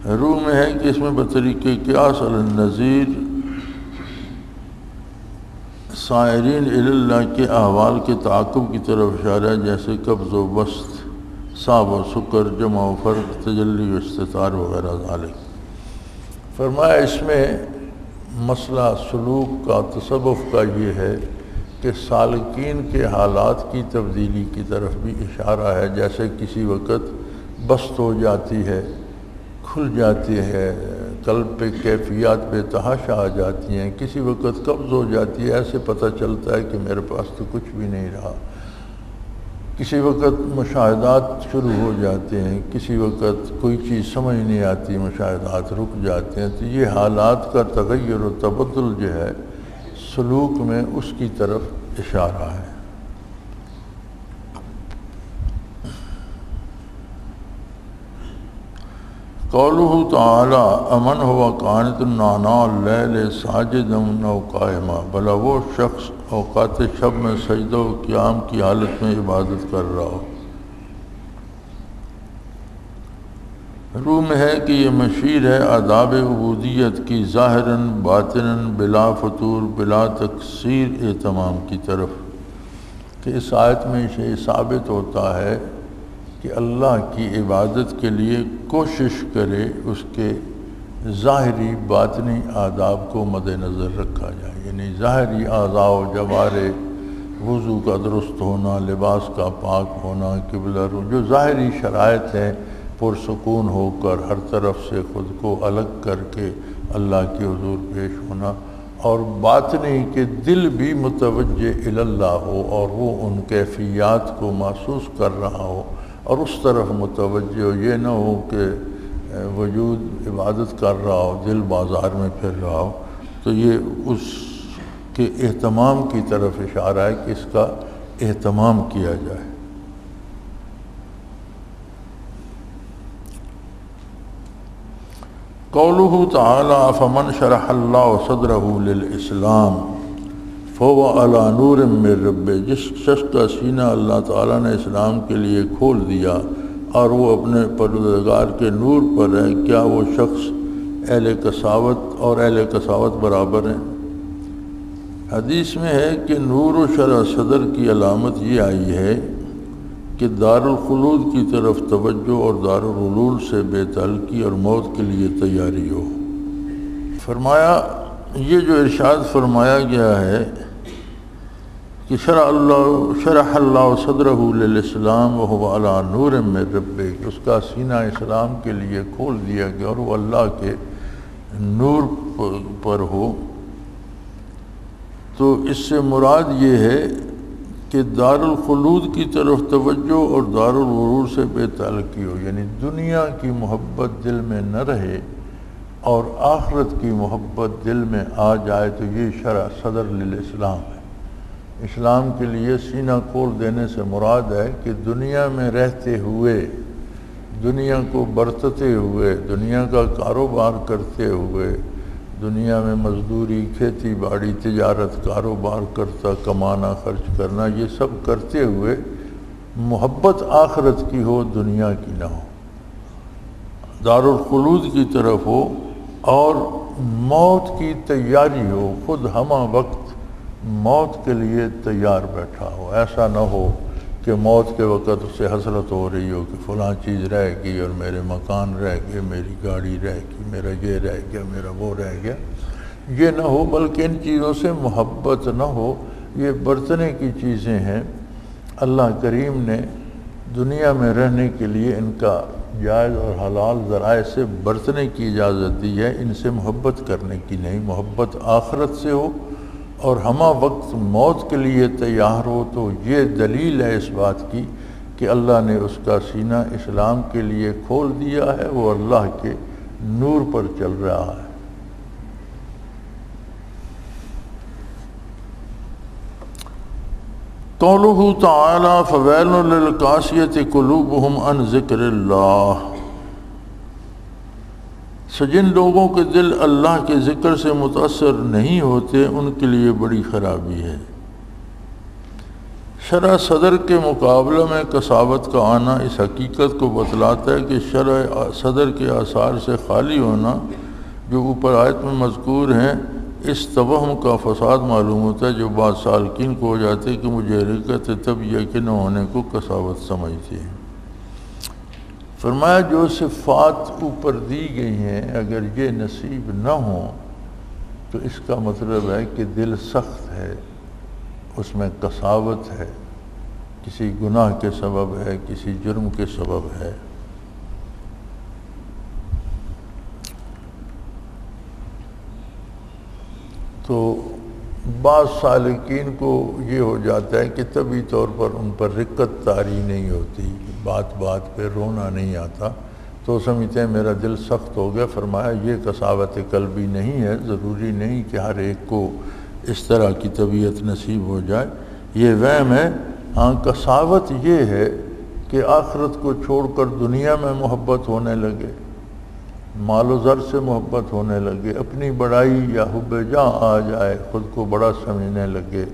B: روح میں ہے کہ اس میں بطریق قیاس علی النظیر سائرین الی اللہ کے احوال کے تعاقب کی طرف اشارہ ہے، جیسے قبض و بسط، صاب و سکر، جمع و فرق، تجلی و استطار وغیرہ ذالک۔ فرمایا اس میں مسئلہ سلوک کا، تصوف کا یہ ہے کہ سالکین کے حالات کی تبدیلی کی طرف بھی اشارہ ہے، جیسے کسی وقت بسط ہو جاتی ہے، کھل جاتی ہے، قلب پہ کیفیات بے تحاشا آ جاتی ہیں، کسی وقت قبض ہو جاتی ہے، ایسے پتہ چلتا ہے کہ میرے پاس تو کچھ بھی نہیں رہا، کسی وقت مشاہدات شروع ہو جاتے ہیں، کسی وقت کوئی چیز سمجھ نہیں آتی، مشاہدات رک جاتے ہیں۔ تو یہ حالات کا تغیر و تبدل جو ہے سلوک میں، اس کی طرف اشارہ ہے۔ قولہ تعالی امن ہوا قانت آناء اللیل ساجدا او قائما، بھلا وہ شخص اوقات شب میں سجدہ و قیام کی حالت میں عبادت کر رہا ہو۔ روح میں ہے کہ یہ مشیر ہے آداب عبودیت کی ظاہراً باطناً بلا فتور بلا تقصیر اہتمام کی طرف، کہ اس آیت میں یہ ثابت ہوتا ہے کہ اللہ کی عبادت کے لیے کوشش کرے اس کے ظاہری باطنی آداب کو مد نظر رکھا جائے، یعنی ظاہری اعضاء و جوارح، وضو کا درست ہونا، لباس کا پاک ہونا، قبلہ رو، جو ظاہری شرائط ہیں، پرسکون ہو کر ہر طرف سے خود کو الگ کر کے اللہ کے حضور پیش ہونا، اور باطنی کے دل بھی متوجہ الی اللہ ہو اور وہ ان کیفیات کو محسوس کر رہا ہو اور اس طرف متوجہ ہو، یہ نہ ہو کہ وجود عبادت کر رہا ہو، دل بازار میں پھر رہا ہو۔ تو یہ اس کے اہتمام کی طرف اشارہ ہے کہ اس کا اہتمام کیا جائے۔ قولہ تعالی فمن شرح اللہ صدرہ للاسلام فهو علی نور من ربہ، جس شخص کا سینہ اللہ تعالیٰ نے اسلام کے لیے کھول دیا اور وہ اپنے پروردگار کے نور پر ہے، کیا وہ شخص اہل کساوت اور اہل کساوت برابر ہیں؟ حدیث میں ہے کہ نور و شرح صدر کی علامت یہ آئی ہے کہ دارالخلود کی طرف توجہ اور دارالحلول سے بے تعلقی اور موت کے لیے تیاری ہو۔ فرمایا یہ جو ارشاد فرمایا گیا ہے کہ شرح اللہ صدرہ للاسلام وهو علی نور من ربہ، اس کا سینہ اسلام کے لیے کھول دیا گیا اور وہ اللہ کے نور پر ہو، تو اس سے مراد یہ ہے کہ دارالخلود کی طرف توجہ اور دارالغرور سے بے تعلقی ہو، یعنی دنیا کی محبت دل میں نہ رہے اور آخرت کی محبت دل میں آ جائے، تو یہ شرح صدر للاسلام ہے۔ اسلام کے لیے سینہ کھول دینے سے مراد ہے کہ دنیا میں رہتے ہوئے، دنیا کو برتتے ہوئے، دنیا کا کاروبار کرتے ہوئے، دنیا میں مزدوری، کھیتی باڑی، تجارت، کاروبار کرتا، کمانا، خرچ کرنا، یہ سب کرتے ہوئے محبت آخرت کی ہو، دنیا کی نہ ہو، دارالخلود کی طرف ہو، اور موت کی تیاری ہو، خود ہمہ وقت موت کے لیے تیار بیٹھا ہو۔ ایسا نہ ہو کہ موت کے وقت اسے حسرت ہو رہی ہو کہ فلاں چیز رہ گئی اور میرے مکان رہ گئے، میری گاڑی رہ گئی، میرا یہ رہ گیا، میرا وہ رہ گیا، یہ نہ ہو، بلکہ ان چیزوں سے محبت نہ ہو۔ یہ برتنے کی چیزیں ہیں، اللہ کریم نے دنیا میں رہنے کے لیے ان کا جائز اور حلال ذرائع سے برتنے کی اجازت دی ہے، ان سے محبت کرنے کی نہیں۔ محبت آخرت سے ہو اور ہمہ وقت موت کے لیے تیار ہو، تو یہ دلیل ہے اس بات کی کہ اللہ نے اس کا سینہ اسلام کے لیے کھول دیا ہے، وہ اللہ کے نور پر چل رہا ہے۔ قولہ تعالی فویل للقاسیۃ قلوبہم عن ذکر اللہ، سو جن لوگوں کے دل اللہ کے ذکر سے متاثر نہیں ہوتے ان کے لیے بڑی خرابی ہے۔ شرح صدر کے مقابلے میں کساوت کا آنا اس حقیقت کو بتلاتا ہے کہ شرح صدر کے آثار سے خالی ہونا جو اوپر آیت میں مذکور ہیں، اس توہم کا فساد معلوم ہوتا ہے جو بعض سالکین کو ہو جاتے ہیں کہ مجھے حقیقت طبیعہ کے نہ ہونے کو کساوت سمجھتے ہیں۔ فرمایا جو صفات اوپر دی گئی ہیں اگر یہ نصیب نہ ہوں تو اس کا مطلب ہے کہ دل سخت ہے، اس میں کساوت ہے، کسی گناہ کے سبب ہے، کسی جرم کے سبب ہے۔ تو بعض سالکین کو یہ ہو جاتا ہے کہ طبعی طور پر ان پر رقت طاری نہیں ہوتی، بات بات پہ رونا نہیں آتا، تو سمجھتے ہیں میرا دل سخت ہو گیا۔ فرمایا یہ کساوت قلبی نہیں ہے، ضروری نہیں کہ ہر ایک کو اس طرح کی طبیعت نصیب ہو جائے، یہ وہم ہے۔ ہاں کساوت یہ ہے کہ آخرت کو چھوڑ کر دنیا میں محبت ہونے لگے، مال و زر سے محبت ہونے لگے، اپنی بڑائی یا حب جاں آ جائے، خود کو بڑا سمجھنے لگے،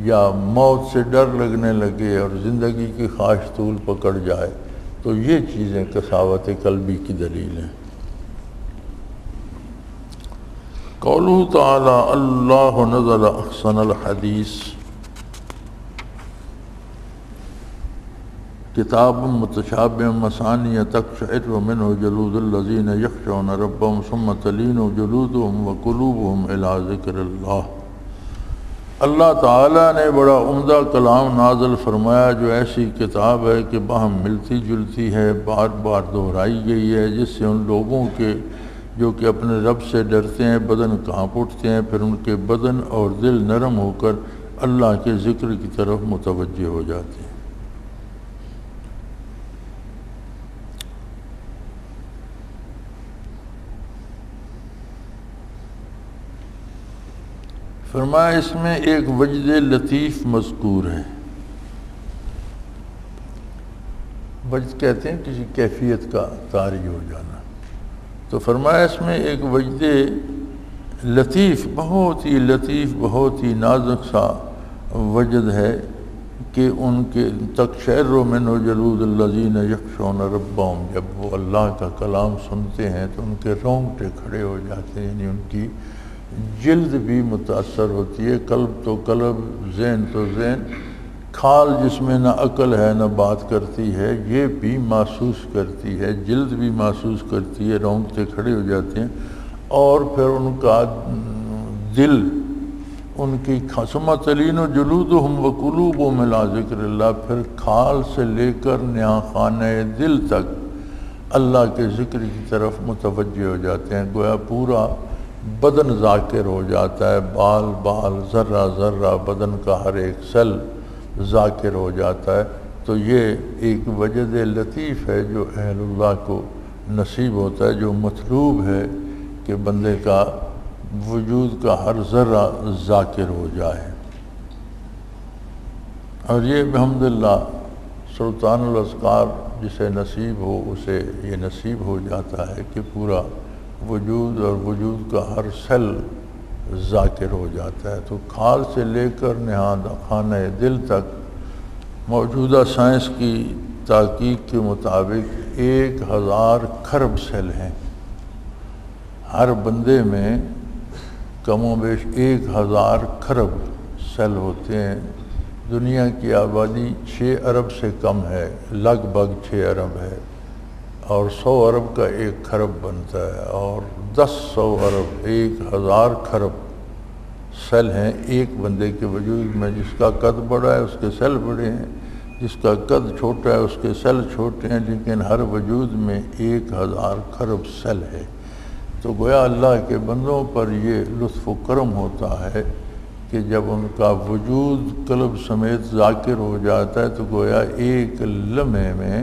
B: یا موت سے ڈر لگنے لگے اور زندگی کی خواہش طول پکڑ جائے، تو یہ چیزیں کساوت قلبی کی دلیل ہیں۔ قولہ تعالی اللہ نزل احسن الحدیث کتاب متشابہ مثانی تقشعر منہ جلود الذین یخشون ربهم ثم تلین جلودهم وقلوبهم الی ذکر اللہ۔ اللہ تعالیٰ نے بڑا عمدہ کلام نازل فرمایا جو ایسی کتاب ہے کہ باہم ملتی جلتی ہے، بار بار دہرائی گئی ہے، جس سے ان لوگوں کے جو کہ اپنے رب سے ڈرتے ہیں بدن کانپ اٹھتے ہیں، پھر ان کے بدن اور دل نرم ہو کر اللہ کے ذکر کی طرف متوجہ ہو جاتے ہیں۔ فرمایا اس میں ایک وجد لطیف مذکور ہے۔ وجد کہتے ہیں کسی کیفیت کا طاری ہو جانا، تو فرمایا اس میں ایک وجد لطیف، بہت ہی لطیف، بہت ہی نازک سا وجد ہے کہ ان کے تقشعر منہ جلود الذین یخشون ربهم، جب وہ اللہ کا کلام سنتے ہیں تو ان کے رونگٹے کھڑے ہو جاتے ہیں، یعنی ان کی جلد بھی متاثر ہوتی ہے، قلب تو قلب، ذہن تو ذہن، کھال جس میں نہ عقل ہے نہ بات کرتی ہے یہ بھی محسوس کرتی ہے، جلد بھی محسوس کرتی ہے، رونگٹے کھڑے ہو جاتے ہیں، اور پھر ان کا دل، ان کی ثم تلین جلودہم وقلوبہم الی ذکر اللہ، پھر کھال سے لے کر نہا خانہ دل تک اللہ کے ذکر کی طرف متوجہ ہو جاتے ہیں، گویا پورا بدن ذاکر ہو جاتا ہے، بال بال، ذرہ ذرہ بدن کا ہر ایک سیل ذاکر ہو جاتا ہے۔ تو یہ ایک وجد لطیف ہے جو اہل اللہ کو نصیب ہوتا ہے، جو مطلوب ہے کہ بندے کا وجود کا ہر ذرہ ذاکر ہو جائے۔ اور یہ بحمداللہ سلطان الاذکار جسے نصیب ہو اسے یہ نصیب ہو جاتا ہے کہ پورا وجود اور وجود کا ہر سیل ذاکر ہو جاتا ہے۔ تو کھال سے لے کر نہاد خانہ دل تک موجودہ سائنس کی تحقیق کے مطابق 1000 کھرب سیل ہیں، ہر بندے میں کم و بیش 1000 کھرب سیل ہوتے ہیں۔ دنیا کی آبادی 6 ارب سے کم ہے، لگ بھگ 6 ارب ہے، اور 100 ارب کا 1 کھرب بنتا ہے، اور 100 ارب 1000 کھرب سیل ہیں ایک بندے کے وجود میں۔ جس کا قد بڑا ہے اس کے سیل بڑے ہیں، جس کا قد چھوٹا ہے اس کے سیل چھوٹے ہیں، لیکن ہر وجود میں 1000 کھرب سیل ہے۔ تو گویا اللہ کے بندوں پر یہ لطف و کرم ہوتا ہے کہ جب ان کا وجود قلب سمیت ذاکر ہو جاتا ہے تو گویا ایک لمحے میں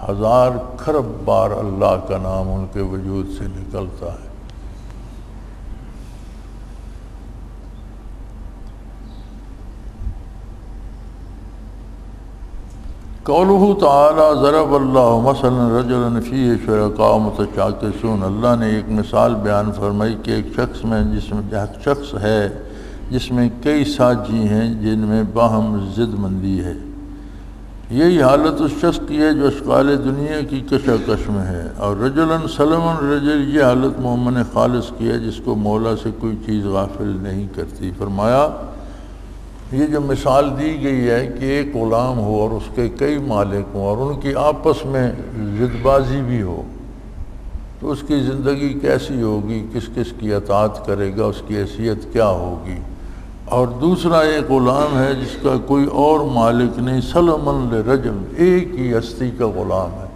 B: 1000 کھرب بار اللہ کا نام ان کے وجود سے نکلتا ہے۔ قولہ تعالی ضرب اللہ مثلا رجلا فیہ شرکاء متشاکسون، اللہ نے ایک مثال بیان فرمائی کہ ایک شخص میں جس میں شخص ہے جس میں کئی ساتھی ہیں جن میں باہم ضد مندی ہے۔ یہی حالت اس شخص کی ہے جو اشغال دنیا کی کشاکش میں ہے، اور رجلاً سلماً رجل، یہ حالت مومن خالص کی ہے جس کو مولا سے کوئی چیز غافل نہیں کرتی۔ فرمایا یہ جو مثال دی گئی ہے کہ ایک غلام ہو اور اس کے کئی مالک ہوں اور ان کی آپس میں ضد بازی بھی ہو، تو اس کی زندگی کیسی ہوگی، کس کس کی اطاعت کرے گا، اس کی حیثیت کیا ہوگی۔ اور دوسرا ایک غلام ہے جس کا کوئی اور مالک نہیں، سلماً لرجل، ایک ہی ہستی کا غلام ہے۔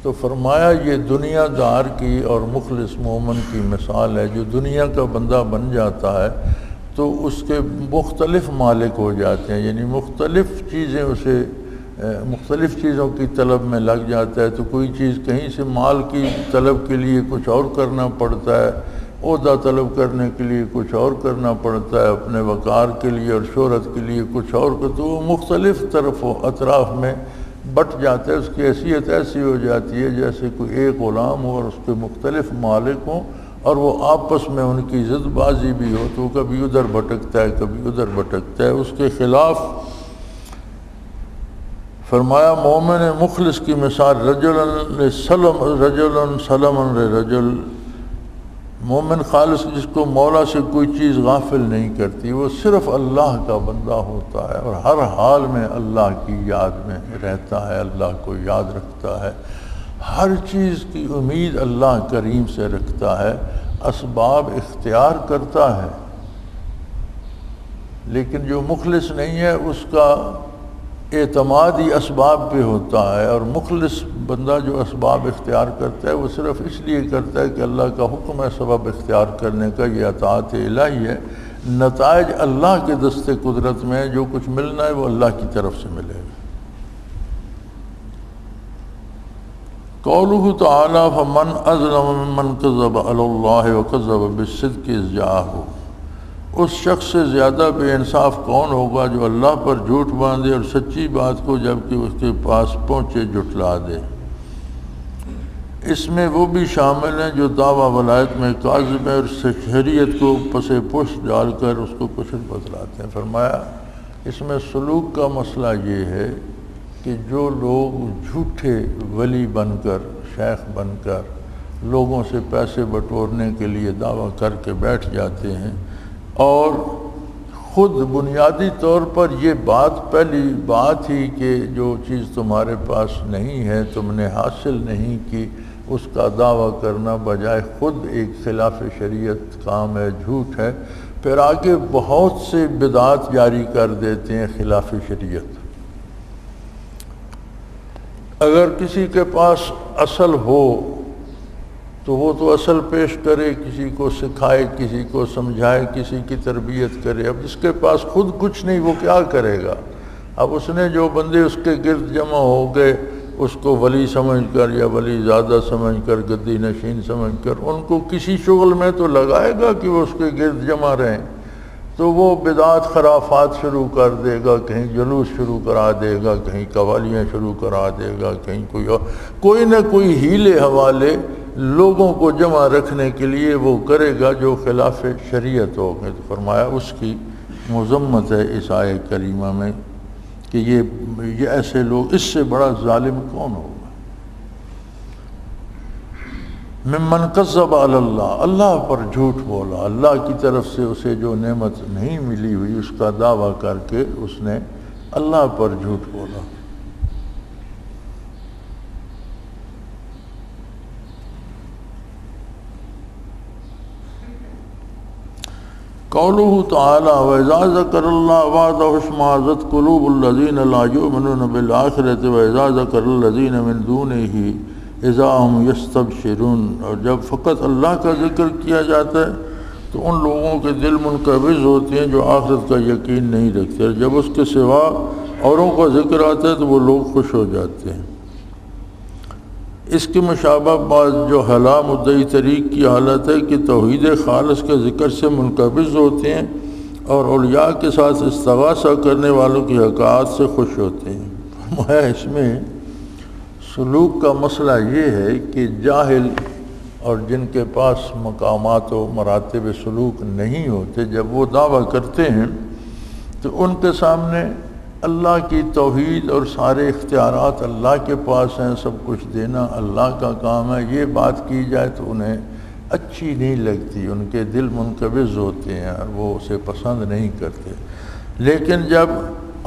B: تو فرمایا یہ دنیا دار کی اور مخلص مومن کی مثال ہے۔ جو دنیا کا بندہ بن جاتا ہے تو اس کے مختلف مالک ہو جاتے ہیں، یعنی مختلف چیزیں اسے مختلف چیزوں کی طلب میں لگ جاتا ہے۔ تو کوئی چیز کہیں سے مال کی طلب کے لیے کچھ اور کرنا پڑتا ہے، عہدہ طلب کرنے کے لیے کچھ اور کرنا پڑتا ہے، اپنے وقار کے لیے اور شہرت کے لیے کچھ اور، تو وہ مختلف طرف و اطراف میں بٹ جاتا ہے۔ اس کی حیثیت ایسی ہو جاتی ہے جیسے کوئی ایک غلام ہو اور اس کے مختلف مالک ہوں اور وہ آپس میں ان کی ضد بازی بھی ہو، تو وہ کبھی ادھر بھٹکتا ہے کبھی ادھر بھٹکتا ہے۔ اس کے خلاف فرمایا مومن مخلص کی مثال رجل سلما رجل، مومن خالص جس کو مولا سے کوئی چیز غافل نہیں کرتی، وہ صرف اللہ کا بندہ ہوتا ہے اور ہر حال میں اللہ کی یاد میں رہتا ہے، اللہ کو یاد رکھتا ہے، ہر چیز کی امید اللہ کریم سے رکھتا ہے، اسباب اختیار کرتا ہے۔ لیکن جو مخلص نہیں ہے اس کا اعتماد ہی اسباب پہ ہوتا ہے، اور مخلص بندہ جو اسباب اختیار کرتا ہے وہ صرف اس لیے کرتا ہے کہ اللہ کا حکم ہے سبب اختیار کرنے کا، یہ اطاعت الہی ہے۔ نتائج اللہ کے دست قدرت میں ہے، جو کچھ ملنا ہے وہ اللہ کی طرف سے ملے گا۔ قولہ تعالی فمن اظلم ممن کذب علی اللہ وکذب بالصدق اذ جاءہ، اس شخص سے زیادہ بے انصاف کون ہوگا جو اللہ پر جھوٹ باندھے اور سچی بات کو جب کہ اس کے پاس پہنچے جھٹلا دے۔ اس میں وہ بھی شامل ہیں جو دعویٰ ولایت میں کاذب ہے اور شریعت کو پس پشت ڈال کر اس کو کچھ بتلاتے ہیں۔ فرمایا اس میں سلوک کا مسئلہ یہ ہے کہ جو لوگ جھوٹے ولی بن کر، شیخ بن کر لوگوں سے پیسے بٹورنے کے لیے دعویٰ کر کے بیٹھ جاتے ہیں، اور خود بنیادی طور پر یہ بات پہلی بات ہی کہ جو چیز تمہارے پاس نہیں ہے، تم نے حاصل نہیں کی، اس کا دعویٰ کرنا بجائے خود ایک خلاف شریعت کام ہے، جھوٹ ہے، پھر آگے بہت سے بدعات جاری کر دیتے ہیں خلاف شریعت۔ اگر کسی کے پاس اصل ہو تو وہ تو اصل پیش کرے، کسی کو سکھائے، کسی کو سمجھائے، کسی کی تربیت کرے۔ اب جس کے پاس خود کچھ نہیں وہ کیا کرے گا؟ اب اس نے جو بندے اس کے گرد جمع ہو گئے اس کو ولی سمجھ کر یا ولی زیادہ سمجھ کر، گدی نشین سمجھ کر ان کو کسی شغل میں تو لگائے گا کہ وہ اس کے گرد جمع رہیں، تو وہ بدعات خرافات شروع کر دے گا، کہیں جلوس شروع کرا دے گا، کہیں قوالیاں شروع کرا دے گا، کہیں کوئی نہ کوئی ہیلے حوالے لوگوں کو جمع رکھنے کے لیے وہ کرے گا جو خلاف شریعت ہوگا۔ تو فرمایا اس کی مذمت ہے اس آیہ کریمہ میں کہ یہ ایسے لوگ، اس سے بڑا ظالم کون ہوگا۔ ممن کذب علی اللہ، اللہ پر جھوٹ بولا، اللہ کی طرف سے اسے جو نعمت نہیں ملی ہوئی اس کا دعویٰ کر کے اس نے اللہ پر جھوٹ بولا۔ قولہ تعالی وَإِذَا ذَكَرَ اللَّهُ وَحْدَهُ اشْمَأَزَّتْ قُلُوبُ الَّذِينَ لَا يُؤْمِنُونَ بِالْآخِرَةِ وَإِذَا ذَكَرَ الَّذِينَ مِن دُونِهِ إِذَا هُمْ يَسْتَبْشِرُونَ، اور جب فقط اللہ کا ذکر کیا جاتا ہے تو ان لوگوں کے دل منقبض ہوتے ہیں جو آخرت کا یقین نہیں رکھتے، اور جب اس کے سوا اوروں کا ذکر آتا ہے تو وہ لوگ خوش ہو جاتے ہیں۔ اس کے مشابہ بعض جو حلا مدعی طریق کی حالت ہے کہ توحید خالص کے ذکر سے منقبض ہوتے ہیں اور اولیاء کے ساتھ استغاثہ کرنے والوں کی حقارت سے خوش ہوتے ہیں۔ فرمایا اس میں سلوک کا مسئلہ یہ ہے کہ جاہل اور جن کے پاس مقامات و مراتب سلوک نہیں ہوتے، جب وہ دعویٰ کرتے ہیں تو ان کے سامنے اللہ کی توحید اور سارے اختیارات اللہ کے پاس ہیں، سب کچھ دینا اللہ کا کام ہے، یہ بات کی جائے تو انہیں اچھی نہیں لگتی، ان کے دل منقبض ہوتے ہیں اور وہ اسے پسند نہیں کرتے۔ لیکن جب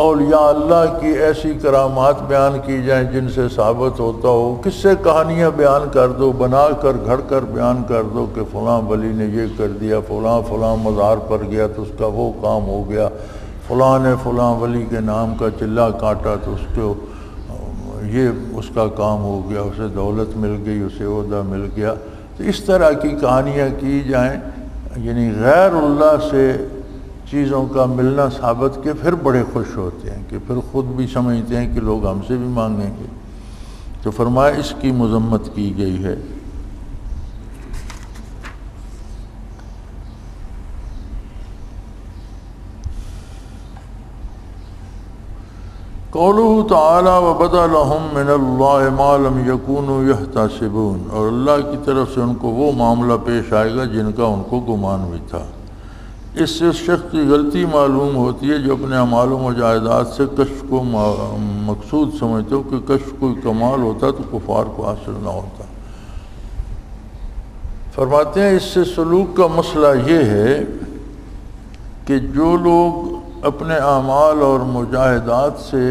B: اولیاء اللہ کی ایسی کرامات بیان کی جائیں جن سے ثابت ہوتا ہو، کس سے کہانیاں بیان کر دو، بنا کر گھڑ کر بیان کر دو کہ فلاں ولی نے یہ کر دیا، فلاں مزار پر گیا تو اس کا وہ کام ہو گیا، فلاں نے فلاں ولی کے نام کا چلہ کاٹا تو اس کو یہ اس کا کام ہو گیا، اسے دولت مل گئی، اسے عہدہ مل گیا، تو اس طرح کی کہانیاں کی جائیں، یعنی غیر اللہ سے چیزوں کا ملنا ثابت کے پھر بڑے خوش ہوتے ہیں کہ پھر خود بھی سمجھتے ہیں کہ لوگ ہم سے بھی مانگیں گے۔ تو فرمایا اس کی مذمت کی گئی ہے۔ قولہ تعالی وبدا لہم من اللہ ما لم یکونوا یحتسبون، اور اللہ کی طرف سے ان کو وہ معاملہ پیش آئے گا جن کا ان کو گمان بھی تھا۔ اس سے اس شخص کی غلطی معلوم ہوتی ہے جو اپنے اعمال و مجاہدات سے کشف کو مقصود سمجھتے ہو کہ کشف کوئی کمال ہوتا تو کفار کو حاصل نہ ہوتا۔ فرماتے ہیں اس سے سلوک کا مسئلہ یہ ہے کہ جو لوگ اپنے اعمال اور مجاہدات سے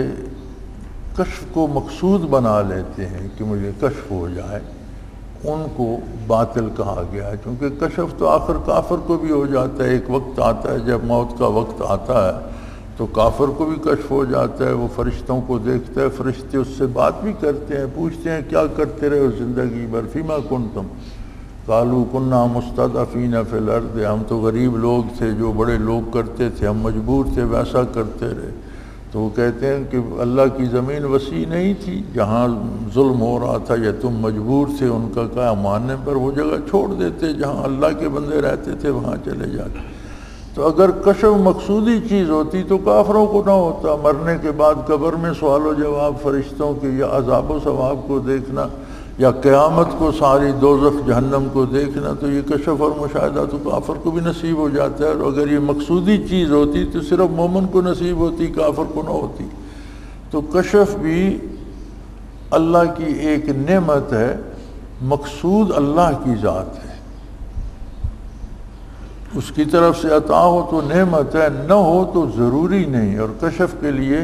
B: کشف کو مقصود بنا لیتے ہیں کہ مجھے کشف ہو جائے، ان کو باطل کہا گیا ہے، کیونکہ کشف تو آخر کافر کو بھی ہو جاتا ہے۔ ایک وقت آتا ہے جب موت کا وقت آتا ہے تو کافر کو بھی کشف ہو جاتا ہے، وہ فرشتوں کو دیکھتا ہے، فرشتے اس سے بات بھی کرتے ہیں، پوچھتے ہیں کیا کرتے رہے ہو زندگی بھر، فیما کنتم قالوا کنا مستضعفین فی الارض، ہم تو غریب لوگ تھے، جو بڑے لوگ کرتے تھے ہم مجبور تھے ویسا کرتے رہے۔ تو وہ کہتے ہیں کہ اللہ کی زمین وسیع نہیں تھی جہاں ظلم ہو رہا تھا، یا تم مجبور تھے ان کا کہا ماننے پر، وہ جگہ چھوڑ دیتے جہاں اللہ کے بندے رہتے تھے وہاں چلے جاتے۔ تو اگر کشف مقصودی چیز ہوتی تو کافروں کو نہ ہوتا، مرنے کے بعد قبر میں سوال و جواب فرشتوں کے، یا عذاب و ثواب کو دیکھنا، یا قیامت کو ساری دوزخ جہنم کو دیکھنا، تو یہ کشف اور مشاہدہ تو کافر کو بھی نصیب ہو جاتا ہے۔ اور اگر یہ مقصودی چیز ہوتی تو صرف مومن کو نصیب ہوتی، کافر کو نہ ہوتی۔ تو کشف بھی اللہ کی ایک نعمت ہے، مقصود اللہ کی ذات ہے، اس کی طرف سے عطا ہو تو نعمت ہے، نہ ہو تو ضروری نہیں۔ اور کشف کے لیے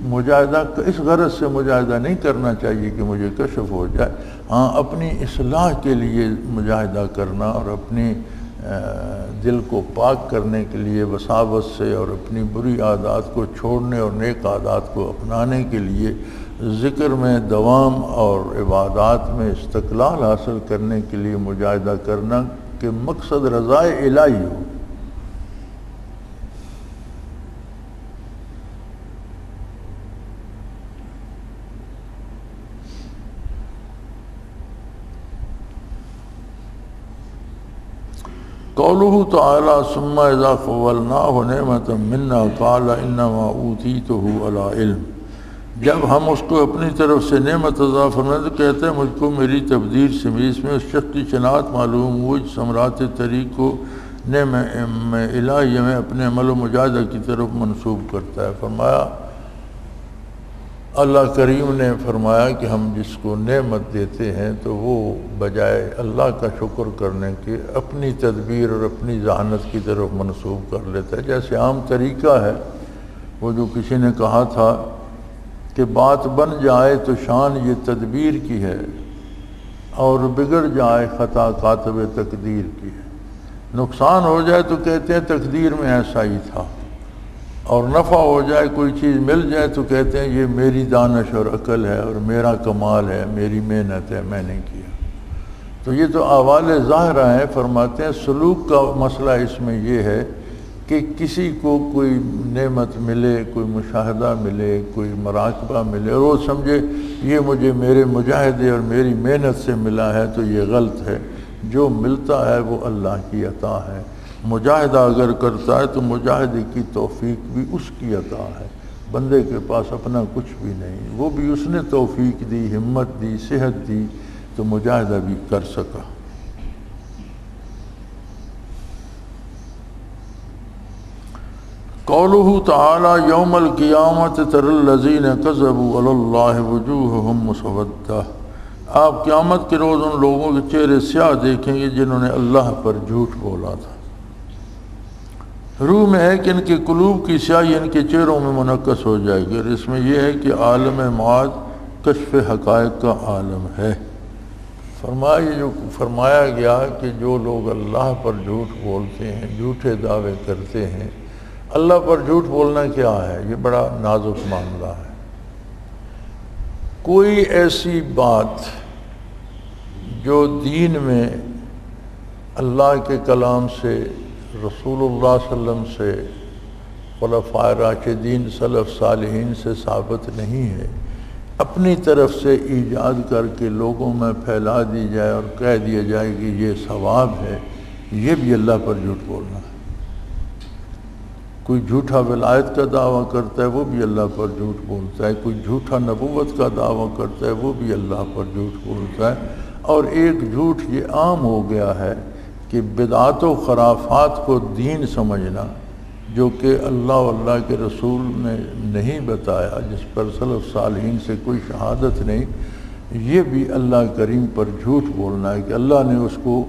B: مجاہدہ اس غرض سے مجاہدہ نہیں کرنا چاہیے کہ مجھے کشف ہو جائے، ہاں اپنی اصلاح کے لیے مجاہدہ کرنا اور اپنی دل کو پاک کرنے کے لیے وساوس سے، اور اپنی بری عادات کو چھوڑنے اور نیک عادات کو اپنانے کے لیے ذکر میں دوام اور عبادات میں استقلال حاصل کرنے کے لیے مجاہدہ کرنا کہ مقصد رضائے الہی ہو۔ قولہ تعالی ثم اذا خولناہ نعمۃ منا قال انما اوتیتہ علی علم، جب ہم اس کو اپنی طرف سے نعمت عطا فرمائے تو کہتے ہیں مجھ کو میری تقدیر سے اس میں اس شخص کی شناعت معلوم ہوئی ثمرات طریق کو نعمت الہیہ میں اپنے عمل و مجاہدہ کی طرف منسوب کرتا ہے۔ فرمایا اللہ کریم نے فرمایا کہ ہم جس کو نعمت دیتے ہیں تو وہ بجائے اللہ کا شکر کرنے کے اپنی تدبیر اور اپنی ذہانت کی طرف منسوب کر لیتا ہے۔ جیسے عام طریقہ ہے، وہ جو کسی نے کہا تھا کہ بات بن جائے تو شان یہ تدبیر کی ہے، اور بگڑ جائے خطا کاتب تقدیر کی ہے۔ نقصان ہو جائے تو کہتے ہیں تقدیر میں ایسا ہی تھا، اور نفع ہو جائے کوئی چیز مل جائے تو کہتے ہیں یہ میری دانش اور عقل ہے اور میرا کمال ہے، میری محنت ہے، میں نے کیا۔ تو یہ تو احوال ظاہرہ ہیں۔ فرماتے ہیں سلوک کا مسئلہ اس میں یہ ہے کہ کسی کو کوئی نعمت ملے، کوئی مشاہدہ ملے، کوئی مراقبہ ملے، اور وہ سمجھے یہ مجھے میرے مجاہدے اور میری محنت سے ملا ہے، تو یہ غلط ہے۔ جو ملتا ہے وہ اللہ کی عطا ہے۔ مجاہدہ اگر کرتا ہے تو مجاہدے کی توفیق بھی اس کی عطا ہے، بندے کے پاس اپنا کچھ بھی نہیں، وہ بھی اس نے توفیق دی، ہمت دی، صحت دی، تو مجاہدہ بھی کر سکا۔ قولہ تعالی یوم القیامت تری الذین کذبوا علی اللہ وجوہہم مسودہ، آپ قیامت کے روز ان لوگوں کے چہرے سیاہ دیکھیں گے جنہوں نے اللہ پر جھوٹ بولا تھا۔ روح میں ہے کہ ان کے قلوب کی سیاہی ان کے چہروں میں منعکس ہو جائے گی، اور اس میں یہ ہے کہ عالم معاد کشف حقائق کا عالم ہے۔ فرمایا گیا کہ جو لوگ اللہ پر جھوٹ بولتے ہیں، جھوٹے دعوے کرتے ہیں، اللہ پر جھوٹ بولنا کیا ہے؟ یہ بڑا نازک معاملہ ہے۔ کوئی ایسی بات جو دین میں اللہ کے کلام سے، رسول اللہ صلی اللہ علیہ وسلم سے، خلفائے راشدین سلف صالحین سے ثابت نہیں ہے، اپنی طرف سے ایجاد کر کے لوگوں میں پھیلا دی جائے اور کہہ دیا جائے کہ یہ ثواب ہے، یہ بھی اللہ پر جھوٹ بولنا ہے۔ کوئی جھوٹا ولایت کا دعویٰ کرتا ہے، وہ بھی اللہ پر جھوٹ بولتا ہے۔ کوئی جھوٹا نبوت کا دعویٰ کرتا ہے، وہ بھی اللہ پر جھوٹ بولتا ہے۔ اور ایک جھوٹ یہ عام ہو گیا ہے کہ بدعات و خرافات کو دین سمجھنا، جو کہ اللہ و اللہ کے رسول نے نہیں بتایا، جس پر سلف صالحین سے کوئی شہادت نہیں، یہ بھی اللہ کریم پر جھوٹ بولنا ہے کہ اللہ نے اس کو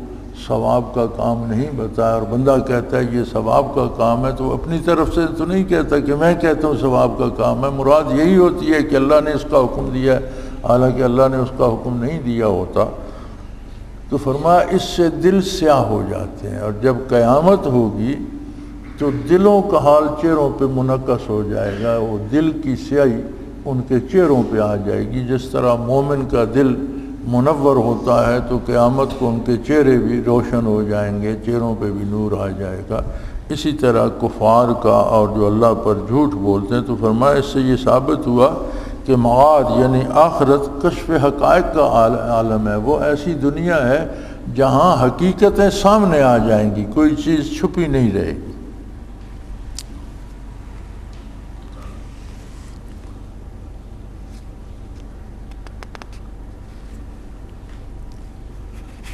B: ثواب کا کام نہیں بتایا، اور بندہ کہتا ہے یہ ثواب کا کام ہے، تو اپنی طرف سے تو نہیں کہتا کہ میں کہتا ہوں ثواب کا کام ہے، مراد یہی ہوتی ہے کہ اللہ نے اس کا حکم دیا ہے، حالانکہ اللہ نے اس کا حکم نہیں دیا ہوتا۔ تو فرمایا اس سے دل سیاہ ہو جاتے ہیں، اور جب قیامت ہوگی تو دلوں کا حال چہروں پہ منعکس ہو جائے گا، وہ دل کی سیاہی ان کے چہروں پہ آ جائے گی۔ جس طرح مومن کا دل منور ہوتا ہے تو قیامت کو ان کے چہرے بھی روشن ہو جائیں گے، چہروں پہ بھی نور آ جائے گا۔ اسی طرح کفار کا اور جو اللہ پر جھوٹ بولتے ہیں، تو فرمایا اس سے یہ ثابت ہوا کہ معاد یعنی آخرت کشف حقائق کا عالم ہے، وہ ایسی دنیا ہے جہاں حقیقتیں سامنے آ جائیں گی، کوئی چیز چھپی نہیں رہے گی۔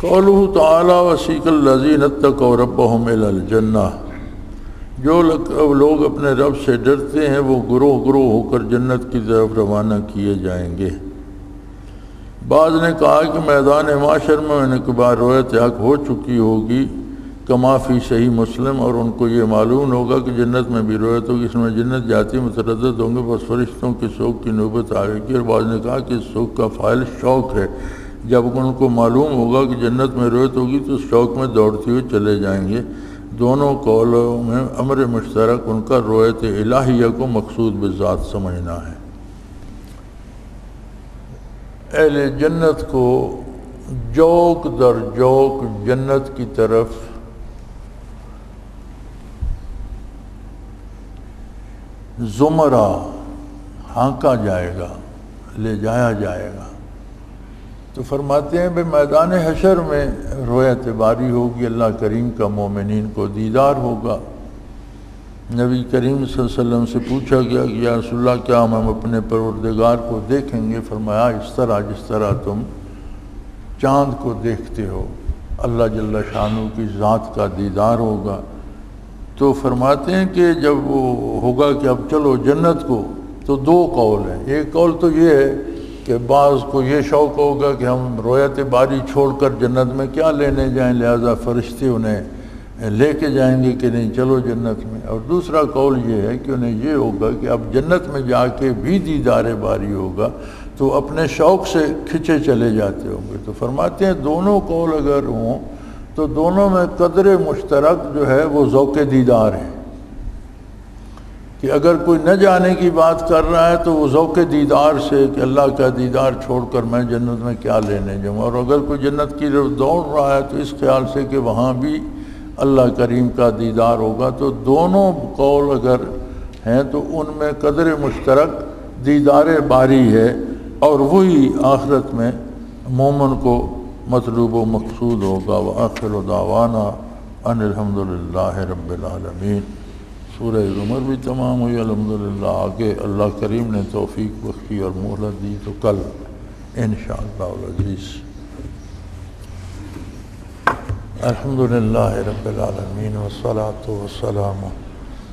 B: قولہ تعالی وسیق الذین اتقوا ربہم الی الجنہ، جو لوگ اپنے رب سے ڈرتے ہیں وہ گروہ گروہ ہو کر جنت کی طرف روانہ کیے جائیں گے۔ بعض نے کہا کہ میدان معاشر میں ان کے بعد رویت حق ہو چکی ہوگی، کما فی صحیح مسلم، اور ان کو یہ معلوم ہوگا کہ جنت میں بھی رویت ہوگی، اس میں جنت جاتی متردد ہوں گے، بس فرشتوں کی سوگ کی نوبت آئے گی۔ اور بعض نے کہا کہ اس سوگ کا فاعل شوق ہے، جب ان کو معلوم ہوگا کہ جنت میں رویت ہوگی تو اس شوق میں دوڑتے ہوئے چلے جائیں گے۔ دونوں قولوں میں امر مشترک ان کا رویت الہیہ کو مقصود بذات سمجھنا ہے۔ اہل جنت کو جوک در جوک جنت کی طرف زمرہ ہانکا جائے گا، لے جایا جائے گا۔ تو فرماتے ہیں بھئی میدان حشر میں رویت باری ہوگی، اللہ کریم کا مومنین کو دیدار ہوگا۔ نبی کریم صلی اللہ علیہ وسلم سے پوچھا گیا کہ یا رسول اللہ کیا ہم اپنے پروردگار کو دیکھیں گے؟ فرمایا اس طرح جس طرح تم چاند کو دیکھتے ہو، اللہ جل شانہ کی ذات کا دیدار ہوگا۔ تو فرماتے ہیں کہ جب وہ ہوگا کہ اب چلو جنت کو، تو دو قول ہیں۔ ایک قول تو یہ ہے کہ بعض کو یہ شوق ہوگا کہ ہم رویت باری چھوڑ کر جنت میں کیا لینے جائیں، لہذا فرشتے انہیں لے کے جائیں گے کہ نہیں چلو جنت میں۔ اور دوسرا قول یہ ہے کہ انہیں یہ ہوگا کہ اب جنت میں جا کے بھی دیدار باری ہوگا تو اپنے شوق سے کھچے چلے جاتے ہوں گے۔ تو فرماتے ہیں دونوں قول اگر ہوں تو دونوں میں قدر مشترک جو ہے وہ ذوق دیدار ہے، کہ اگر کوئی نہ جانے کی بات کر رہا ہے تو وہ ذوق دیدار سے کہ اللہ کا دیدار چھوڑ کر میں جنت میں کیا لینے جاؤں، اور اگر کوئی جنت کی طرف دوڑ رہا ہے تو اس خیال سے کہ وہاں بھی اللہ کریم کا دیدار ہوگا۔ تو دونوں قول اگر ہیں تو ان میں قدر مشترک دیدار باری ہے، اور وہی آخرت میں مومن کو مطلوب و مقصود ہوگا۔ وآخر دعوانا ان الحمدللہ رب العالمین۔ سورہ زمر بھی تمام ہوئی الحمدللہ۔ آگے اللہ کریم نے توفیق بخشی اور مہلت دی تو کل انشاءاللہ العزیز۔ الحمدللہ رب العالمین والصلاة والسلام